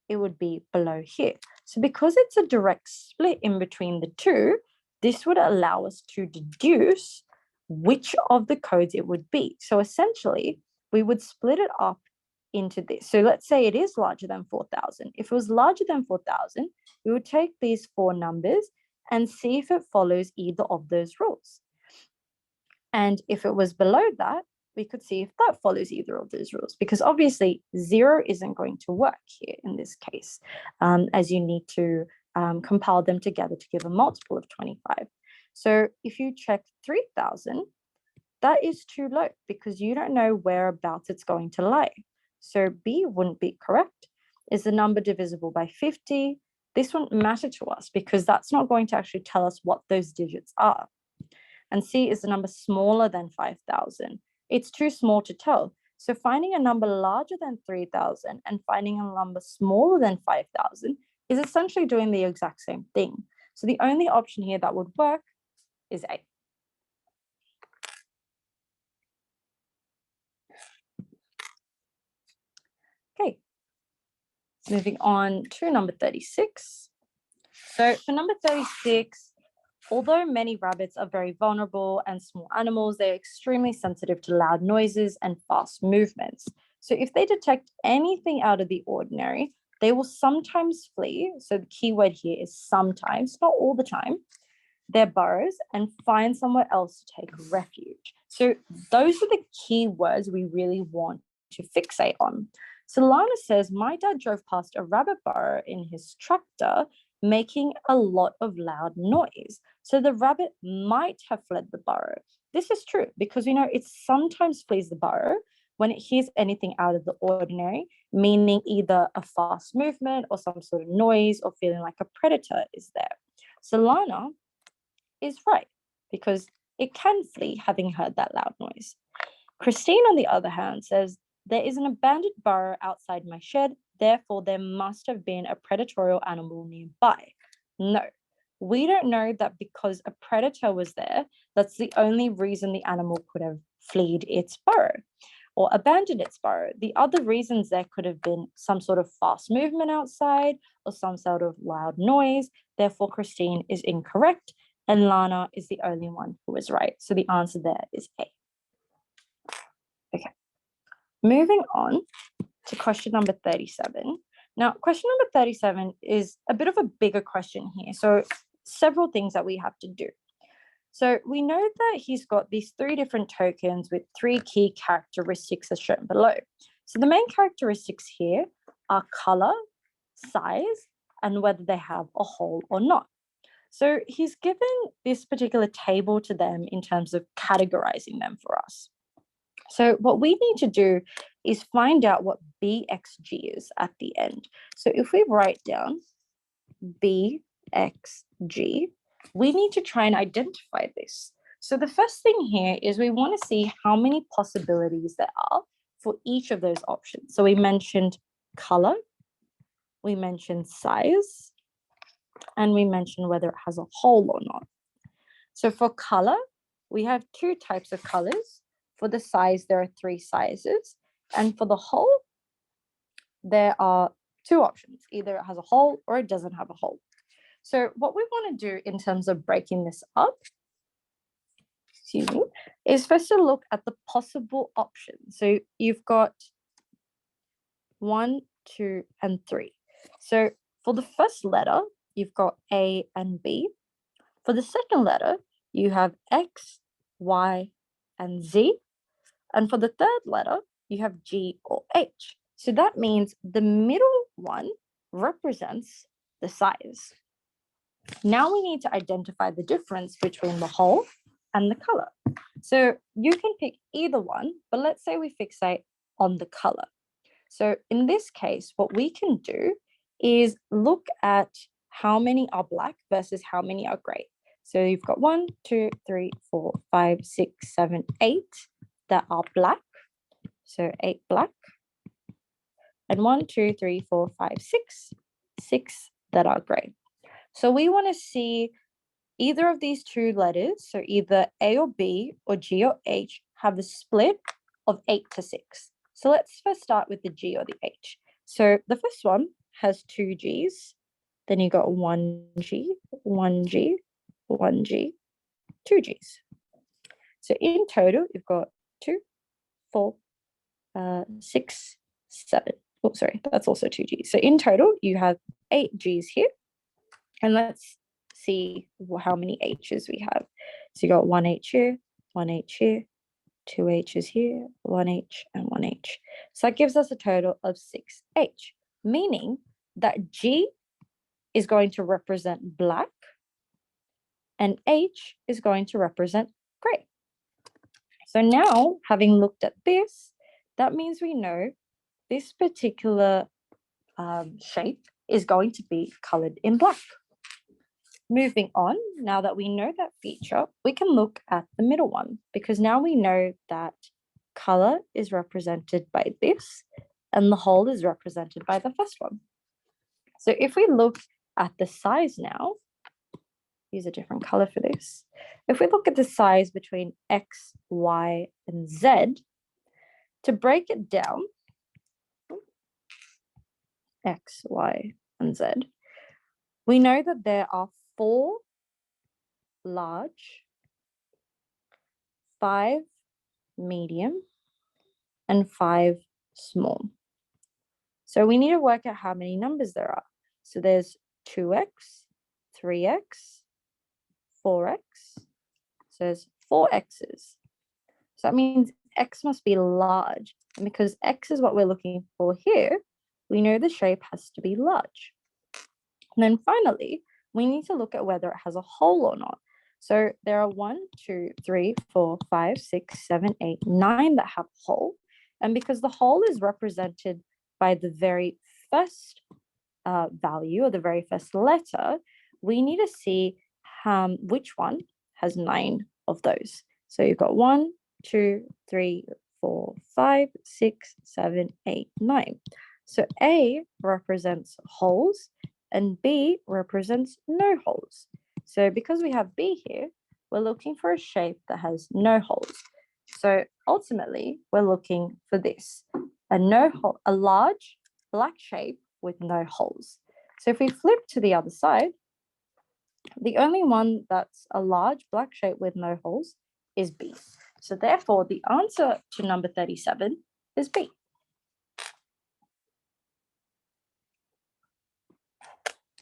it would be below here. So because it's a direct split in between the two, this would allow us to deduce which of the codes it would be. So essentially, we would split it up into this. So let's say it is larger than 4,000. If it was larger than 4,000, we would take these 4 numbers and see if it follows either of those rules. And if it was below that, we could see if that follows either of those rules, because obviously 0 isn't going to work here in this case, as you need to compile them together to give a multiple of 25. So if you check 3,000, that is too low because you don't know whereabouts it's going to lie. So B wouldn't be correct. Is the number divisible by 50? This wouldn't matter to us because that's not going to actually tell us what those digits are. And C, is the number smaller than 5,000? It's too small to tell. So finding a number larger than 3,000 and finding a number smaller than 5,000 is essentially doing the exact same thing. So the only option here that would work is A. Okay. Moving on to number 36. So for number 36, although many rabbits are very vulnerable and small animals, they're extremely sensitive to loud noises and fast movements. So if they detect anything out of the ordinary, they will sometimes flee. So the key word here is sometimes, not all the time, their burrows and find somewhere else to take refuge. So those are the key words we really want to fixate on. So Lana says, my dad drove past a rabbit burrow in his tractor, making a lot of loud noise. So the rabbit might have fled the burrow. This is true because we know it sometimes flees the burrow when it hears anything out of the ordinary, meaning either a fast movement or some sort of noise or feeling like a predator is there. So Lana is right because it can flee having heard that loud noise. Christine, on the other hand, says, there is an abandoned burrow outside my shed, therefore there must have been a predatory animal nearby. No, we don't know that because a predator was there, that's the only reason the animal could have fled its burrow or abandoned its burrow. The other reasons there could have been some sort of fast movement outside or some sort of loud noise. Therefore, Christine is incorrect and Lana is the only one who is right. So the answer there is A. Okay. Moving on to question number 37. Now, question number 37 is a bit of a bigger question here. So several things that we have to do. So we know that he's got these 3 different tokens with 3 key characteristics as shown below. So the main characteristics here are color, size, and whether they have a hole or not. So he's given this particular table to them in terms of categorizing them for us. So what we need to do is find out what BXG is at the end. So if we write down BXG, we need to try and identify this. So the first thing here is we want to see how many possibilities there are for each of those options. So we mentioned color, we mentioned size, and we mentioned whether it has a hole or not. So for color, we have 2 types of colors. For the size, there are 3 sizes. And for the hole, there are 2 options. Either it has a hole or it doesn't have a hole. So what we want to do in terms of breaking this up, is first to look at the possible options. So you've got 1, 2, and 3. So for the first letter, you've got A and B. For the second letter, you have X, Y, and Z. And for the third letter, you have G or H. So that means the middle one represents the size. Now we need to identify the difference between the hole and the color. So you can pick either one, but let's say we fixate on the color. So in this case, what we can do is look at how many are black versus how many are gray. So you've got 1, 2, 3, 4, 5, 6, 7, 8 that are black. So 8 black. And 1, 2, 3, 4, 5, 6 that are gray. So we want to see either of these 2 letters, so either A or B or G or H, have a split of 8 to 6. So let's first start with the G or the H. So the first one has 2 Gs. Then you got 1 G, 1 G, 1 G, 2 Gs. So in total, you've got 2, 4, 6, 7. Oh, sorry, that's also 2 Gs. So in total, you have 8 Gs here. And let's see how many H's we have. So you got 1 H here, 1 H here, 2 H's here, 1 H, and 1 H. So that gives us a total of 6 H, meaning that G is going to represent black and H is going to represent gray. So now, having looked at this, that means we know this particular shape is going to be colored in black. Moving on, now that we know that feature, we can look at the middle one because now we know that color is represented by this and the hole is represented by the first one. So if we look at the size now, use a different color for this. If we look at the size between X, Y, and Z, to break it down, X, Y, and Z. We know that there are 4 large, 5 medium, and 5 small. So we need to work out how many numbers there are. So there's 2x, 3x, 4x. So there's 4 x's. So that means x must be large. And because x is what we're looking for here, we know the shape has to be large. And then finally, we need to look at whether it has a hole or not. So there are 1, 2, 3, 4, 5, 6, 7, 8, 9 that have a hole. And because the hole is represented by the very first value or the very first letter, we need to see which one has 9 of those. So you've got 1, 2, 3, 4, 5, 6, 7, 8, 9. So A represents holes and B represents no holes. So because we have B here, we're looking for a shape that has no holes. So ultimately, we're looking for this, a large black shape with no holes. So if we flip to the other side, the only one that's a large black shape with no holes is B. So therefore, the answer to number 37 is B.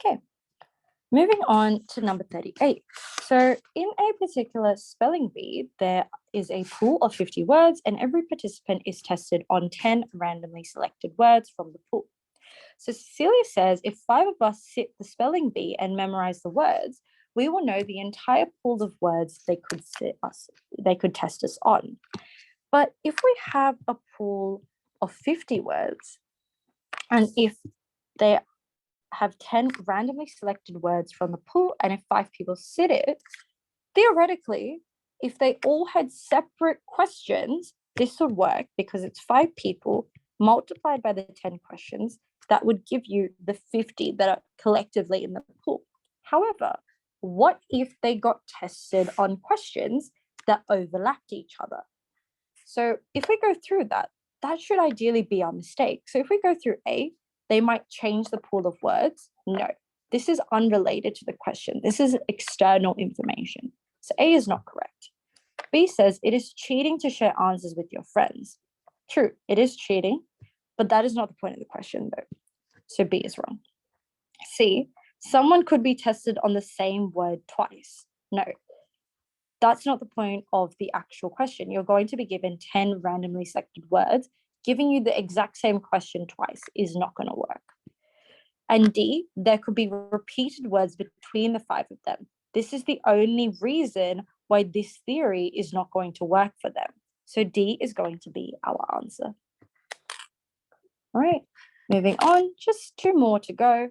Okay, moving on to number 38. So in a particular spelling bee, there is a pool of 50 words and every participant is tested on 10 randomly selected words from the pool. So Cecilia says, if 5 of us sit the spelling bee and memorize the words, we will know the entire pool of words they could test us on. But if we have a pool of 50 words, and if they have 10 randomly selected words from the pool, and if 5 people sit it, theoretically, if they all had separate questions, this would work because it's 5 people multiplied by the 10 questions. That would give you the 50 that are collectively in the pool. However, what if they got tested on questions that overlapped each other? So if we go through that, that should ideally be our mistake. So if we go through A, they might change the pool of words. No, this is unrelated to the question. This is external information. So A is not correct. B says it is cheating to share answers with your friends. True, it is cheating, but that is not the point of the question though. So B is wrong. C, someone could be tested on the same word twice. No, that's not the point of the actual question. You're going to be given 10 randomly selected words. Giving you the exact same question twice is not going to work. And D, there could be repeated words between the 5 of them. This is the only reason why this theory is not going to work for them. So D is going to be our answer. All right, moving on, just 2 more to go.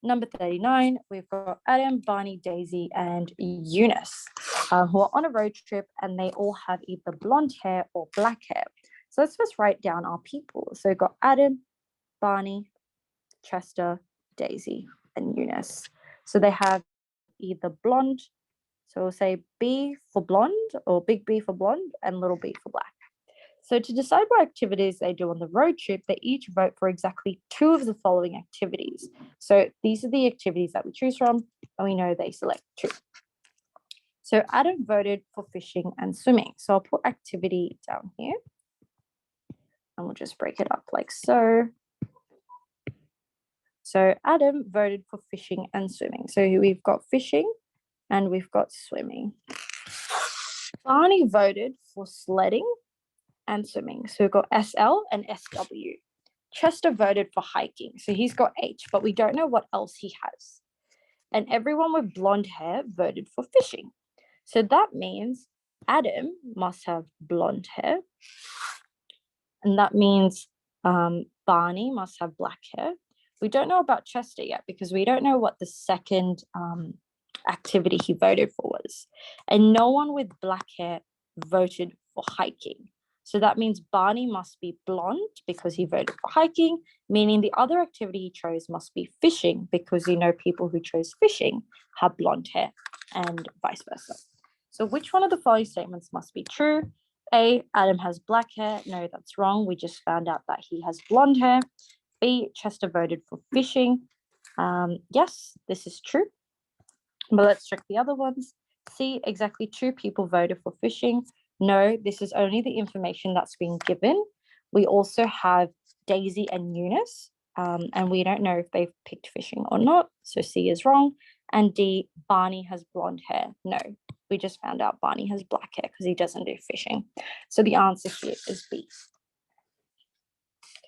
Number 39, we've got Adam, Barney, Daisy, and Eunice, who are on a road trip and they all have either blonde hair or black hair. So let's just write down our people. So we've got Adam, Barney, Chester, Daisy, and Eunice. So they have either blonde, so we'll say B for blonde or big B for blonde and little b for black. So to decide what activities they do on the road trip, they each vote for exactly 2 of the following activities. So these are the activities that we choose from, and we know they select 2. So Adam voted for fishing and swimming. So I'll put activity down here, and we'll just break it up like so. So Adam voted for fishing and swimming. So we've got fishing and we've got swimming. Barney voted for sledding and swimming. So we've got SL and SW. Chester voted for hiking. So he's got H, but we don't know what else he has. And everyone with blonde hair voted for fishing. So that means Adam must have blonde hair. And that means Barney must have black hair. We don't know about Chester yet because we don't know what the second activity he voted for was. And no one with black hair voted for hiking. So that means Barney must be blonde because he voted for hiking, meaning the other activity he chose must be fishing because you know people who chose fishing have blonde hair and vice versa. So which one of the following statements must be true? A, Adam has black hair. No, that's wrong. We just found out that he has blonde hair. B, Chester voted for fishing. Yes, this is true. But let's check the other ones. C, exactly 2 people voted for fishing. No, this is only the information that's been given. We also have Daisy and Eunice, and we don't know if they've picked fishing or not. So C is wrong. And D, Barney has blonde hair. No, we just found out Barney has black hair because he doesn't do fishing. So the answer here is B.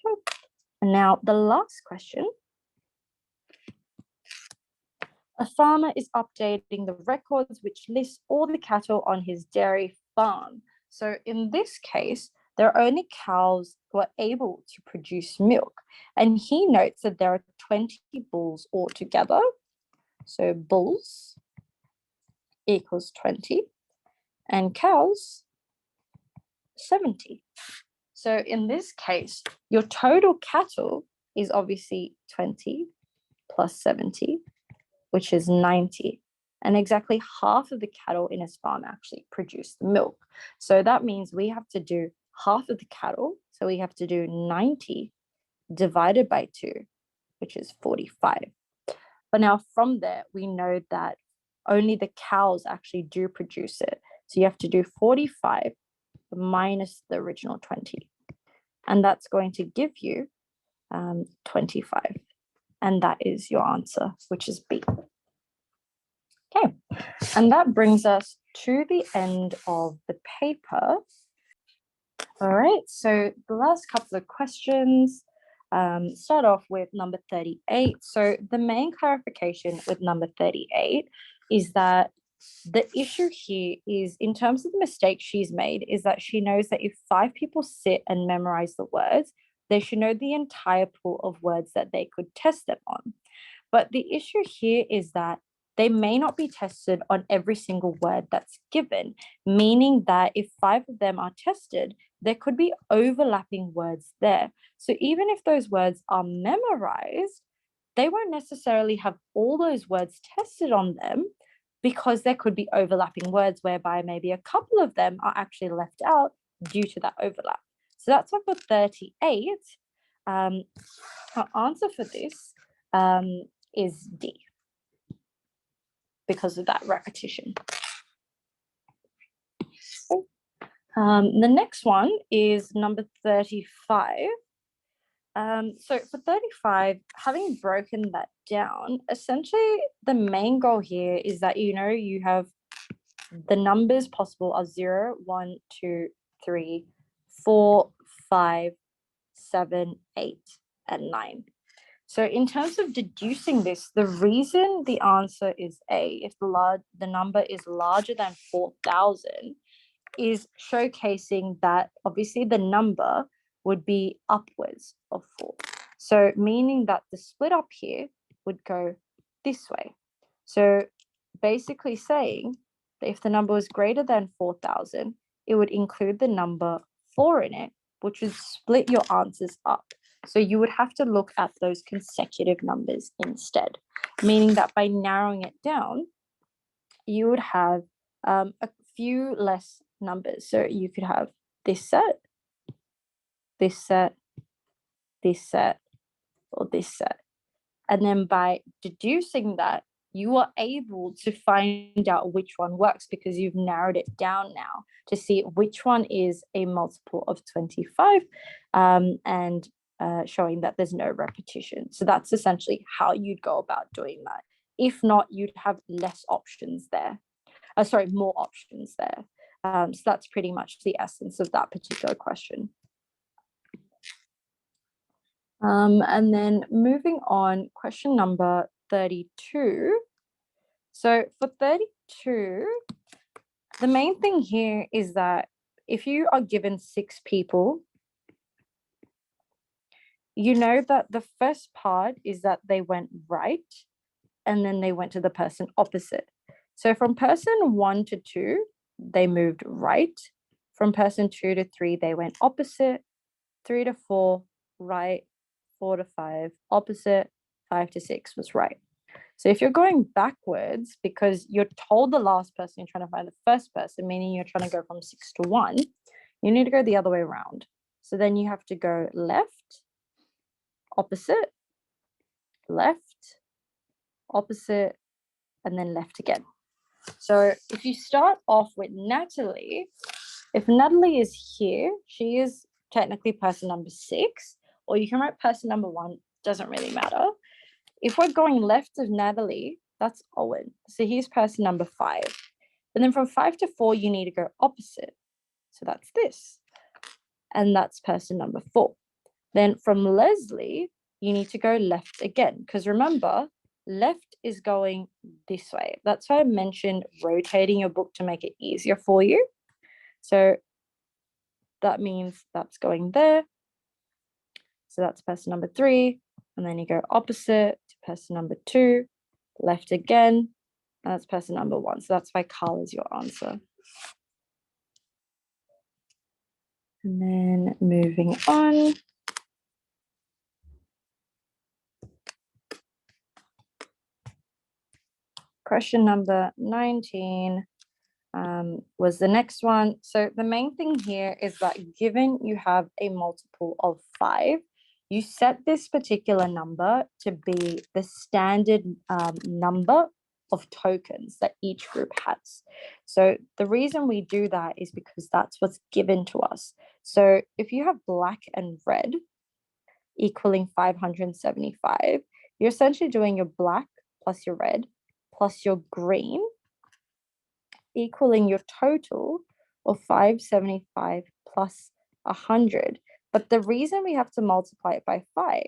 Okay. And now the last question. A farmer is updating the records which list all the cattle on his dairy farm. So in this case, there are only cows who are able to produce milk. And he notes that there are 20 bulls altogether. So bulls equals 20 and cows 70. So in this case, your total cattle is obviously 20 plus 70, which is 90. And exactly half of the cattle in his farm actually produce the milk. So that means we have to do half of the cattle. So we have to do 90 divided by 2, which is 45. But now from there, we know that only the cows actually do produce it. So you have to do 45 minus the original 20. And that's going to give you 25. And that is your answer, which is B. Okay, and that brings us to the end of the paper. All right, so the last couple of questions start off with number 38. So the main clarification with number 38 is that the issue here is, in terms of the mistake she's made, is that she knows that if 5 people sit and memorize the words, they should know the entire pool of words that they could test them on. But the issue here is that they may not be tested on every single word that's given, meaning that if 5 of them are tested, there could be overlapping words there. So even if those words are memorized, they won't necessarily have all those words tested on them, because there could be overlapping words whereby maybe a couple of them are actually left out due to that overlap. So that's why for 38, our answer for this is D, because of that repetition. The next one is number 35. So for 35, having broken that down, essentially the main goal here is that, you have the numbers possible are 0, 1, 2, 3, 4, 5, 7, 8, and 9. So in terms of deducing this, the reason the answer is A, if the number is larger than 4,000, is showcasing that obviously the number would be upwards of 4. So meaning that the split up here would go this way. So basically saying that if the number was greater than 4,000, it would include the number 4 in it, which would split your answers up. So you would have to look at those consecutive numbers instead, meaning that by narrowing it down, you would have a few less numbers. So you could have this set, this set, this set, or this set. And then by deducing that, you are able to find out which one works, because you've narrowed it down now to see which one is a multiple of 25, and showing that there's no repetition. So that's essentially how you'd go about doing that. If not, you'd have less options there. More options there. So that's pretty much the essence of that particular question. And then moving on, question number 32. So for 32, the main thing here is that if you are given 6 people, you know that the first part is that they went right, and then they went to the person opposite. So from person 1 to 2, they moved right. From person 2 to 3, they went opposite. 3 to 4, right. 4 to 5, opposite. 5 to 6 was right. So if you're going backwards, because you're told the last person, you're trying to find the first person, meaning you're trying to go from 6 to 1, you need to go the other way around. So then you have to go left, opposite, left, opposite, and then left again. So if you start off with Natalie, if Natalie is here, she is technically person number 6, or you can write person number 1, doesn't really matter. If we're going left of Natalie, that's Owen. So he's person number 5. And then from 5 to 4, you need to go opposite. So that's this. And that's person number 4. Then from Leslie, you need to go left again. Because remember, left is going this way. That's why I mentioned rotating your book to make it easier for you. So that means that's going there. So that's person number 3. And then you go opposite to person number 2, left again. And that's person number 1. So that's why Carl is your answer. And then moving on. Question number 19 was the next one. So the main thing here is that given you have a multiple of 5, you set this particular number to be the standard number of tokens that each group has. So the reason we do that is because that's what's given to us. So if you have black and red equaling 575, you're essentially doing your black plus your red plus your green equaling your total of 575 plus 100. But the reason we have to multiply it by 5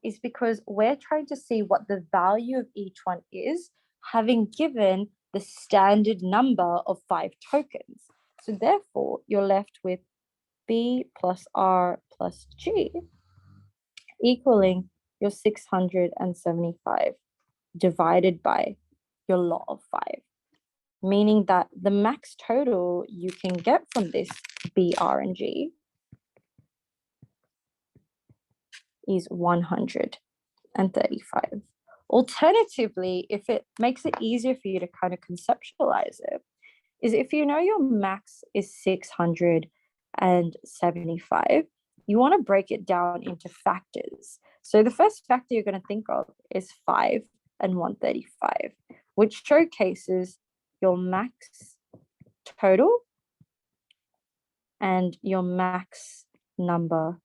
is because we're trying to see what the value of each one is, having given the standard number of 5 tokens. So therefore, you're left with B plus R plus G equaling your 675 divided by your lot of 5. Meaning that the max total you can get from this B, R, and G is 135. Alternatively, if it makes it easier for you to kind of conceptualize it, is if you know your max is 675, you want to break it down into factors. So the first factor you're going to think of is 5 and 135, which showcases your max total and your max number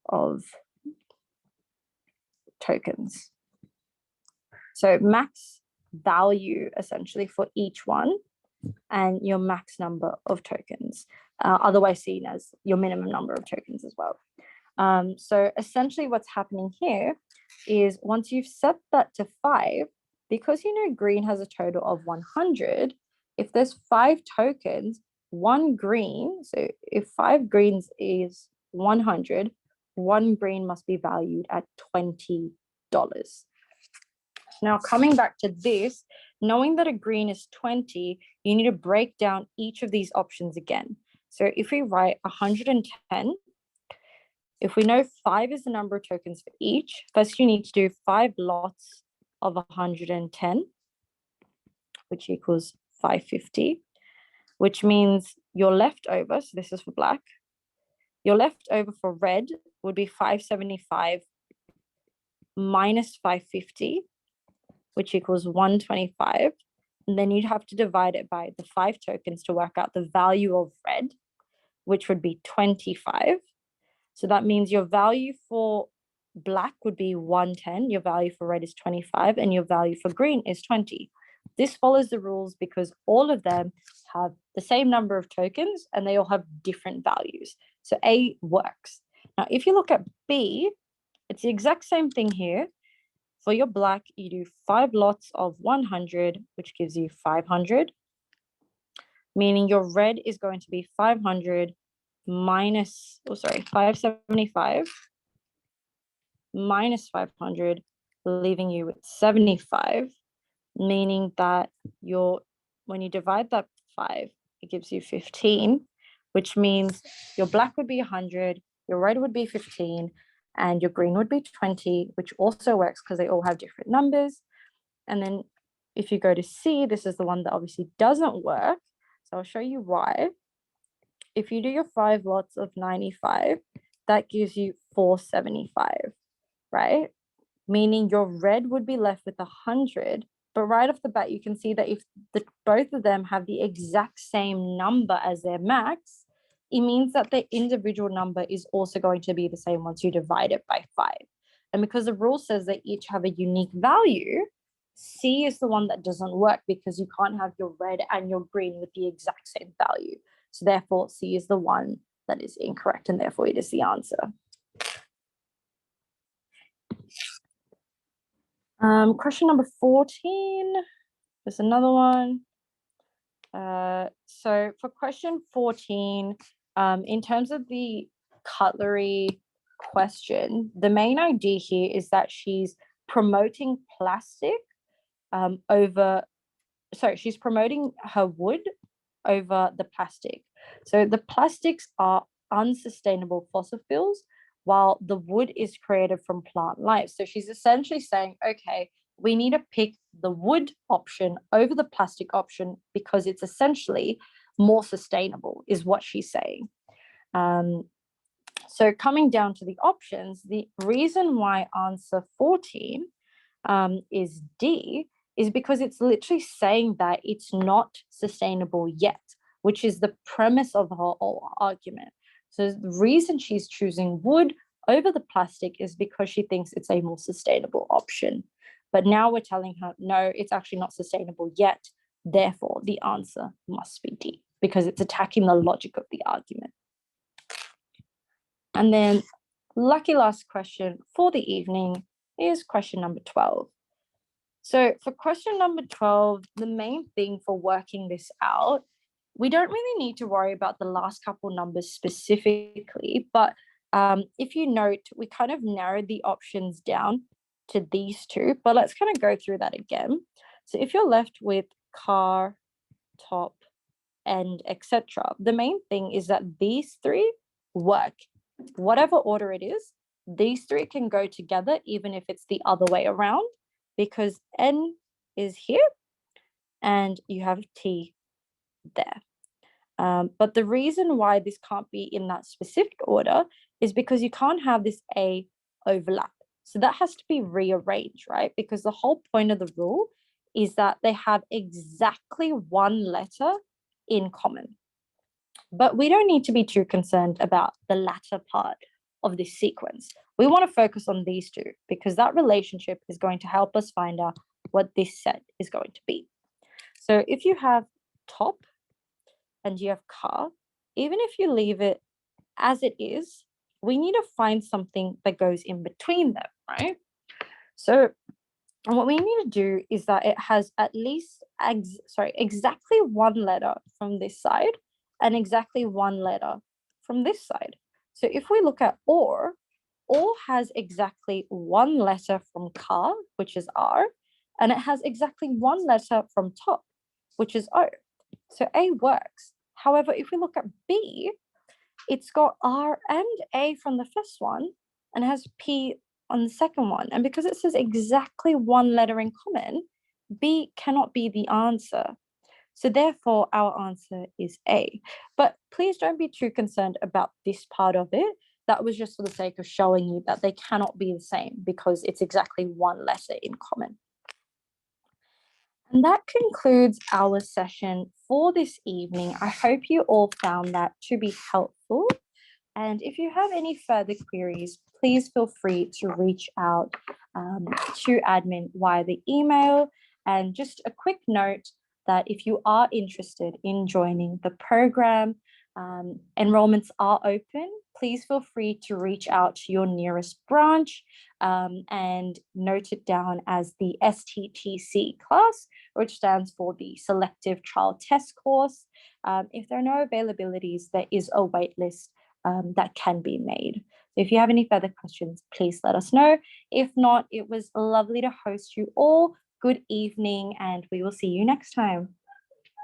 of tokens. So max value essentially for each one and your max number of tokens, otherwise seen as your minimum number of tokens as well. So essentially what's happening here is once you've set that to 5, because you know green has a total of 100, if there's 5 tokens, 1 green, so if 5 greens is 100, 1 green must be valued at $20. Now coming back to this, knowing that a green is 20, you need to break down each of these options again. So if we write 110, if we know 5 is the number of tokens for each, first you need to do 5 lots of 110, which equals 550, which means your leftover, so this is for black, your leftover for red would be 575 minus 550, which equals 125. And then you'd have to divide it by the 5 tokens to work out the value of red, which would be 25. So that means your value for black would be 110, your value for red is 25, and your value for green is 20. This follows the rules because all of them have the same number of tokens and they all have different values. So A works. Now, if you look at B, it's the exact same thing here. For your black, you do 5 lots of 100, which gives you 500, meaning your red is going to be 500 minus, 575 minus 500, leaving you with 75, meaning that when you divide that 5, it gives you 15, which means your black would be 100, your red would be 15, and your green would be 20, which also works because they all have different numbers. And then if you go to C, this is the one that obviously doesn't work. So I'll show you why. If you do your 5 lots of 95, that gives you 475, right? Meaning your red would be left with 100. But right off the bat, you can see that if both of them have the exact same number as their max, it means that the individual number is also going to be the same once you divide it by 5. And because the rule says they each have a unique value, C is the one that doesn't work because you can't have your red and your green with the exact same value. So therefore, C is the one that is incorrect, and therefore it is the answer. Question number 14. There's another one. So for question 14, in terms of the cutlery question, the main idea here is that she's promoting plastic she's promoting her wood over the plastic. So the plastics are unsustainable fossil fuels, while the wood is created from plant life. So she's essentially saying, okay, we need to pick the wood option over the plastic option because it's essentially more sustainable, is what she's saying. So coming down to the options, the reason why answer 14 is D is because it's literally saying that it's not sustainable yet, which is the premise of her whole argument. So the reason she's choosing wood over the plastic is because she thinks it's a more sustainable option. But now we're telling her, no, it's actually not sustainable yet. Therefore, the answer must be D because it's attacking the logic of the argument. And then lucky last question for the evening is question number 12. So for question number 12, the main thing for working this out, we don't really need to worry about the last couple numbers specifically, but if you note, we kind of narrowed the options down to these two, but let's kind of go through that again. So if you're left with car, top, and etc., the main thing is that these three work. Whatever order it is, these three can go together, even if it's the other way around, because N is here and you have T there. But the reason why this can't be in that specific order is because you can't have this A overlap. So that has to be rearranged, right? Because the whole point of the rule is that they have exactly one letter in common. But we don't need to be too concerned about the latter part of this sequence. We want to focus on these two because that relationship is going to help us find out what this set is going to be. So if you have top and you have car, even if you leave it as it is, we need to find something that goes in between them, right? So what we need to do is that it has at least exactly one letter from this side and exactly one letter from this side. So if we look at or has exactly one letter from car, which is R, and it has exactly one letter from top, which is O. So A works. However, if we look at B, it's got R and A from the first one and has P on the second one. And because it says exactly one letter in common, B cannot be the answer. So therefore, our answer is A. But please don't be too concerned about this part of it. That was just for the sake of showing you that they cannot be the same because it's exactly one letter in common. And that concludes our session for this evening. I hope you all found that to be helpful. And if you have any further queries, please feel free to reach out to admin via the email. And just a quick note that if you are interested in joining the program, enrollments are open. Please feel free to reach out to your nearest branch and note it down as the STTC class, which stands for the Selective Trial Test course. If there are no availabilities, there is a wait list that can be made. So if you have any further questions, please let us know. If not, it was lovely to host you all. Good evening, and we will see you next time.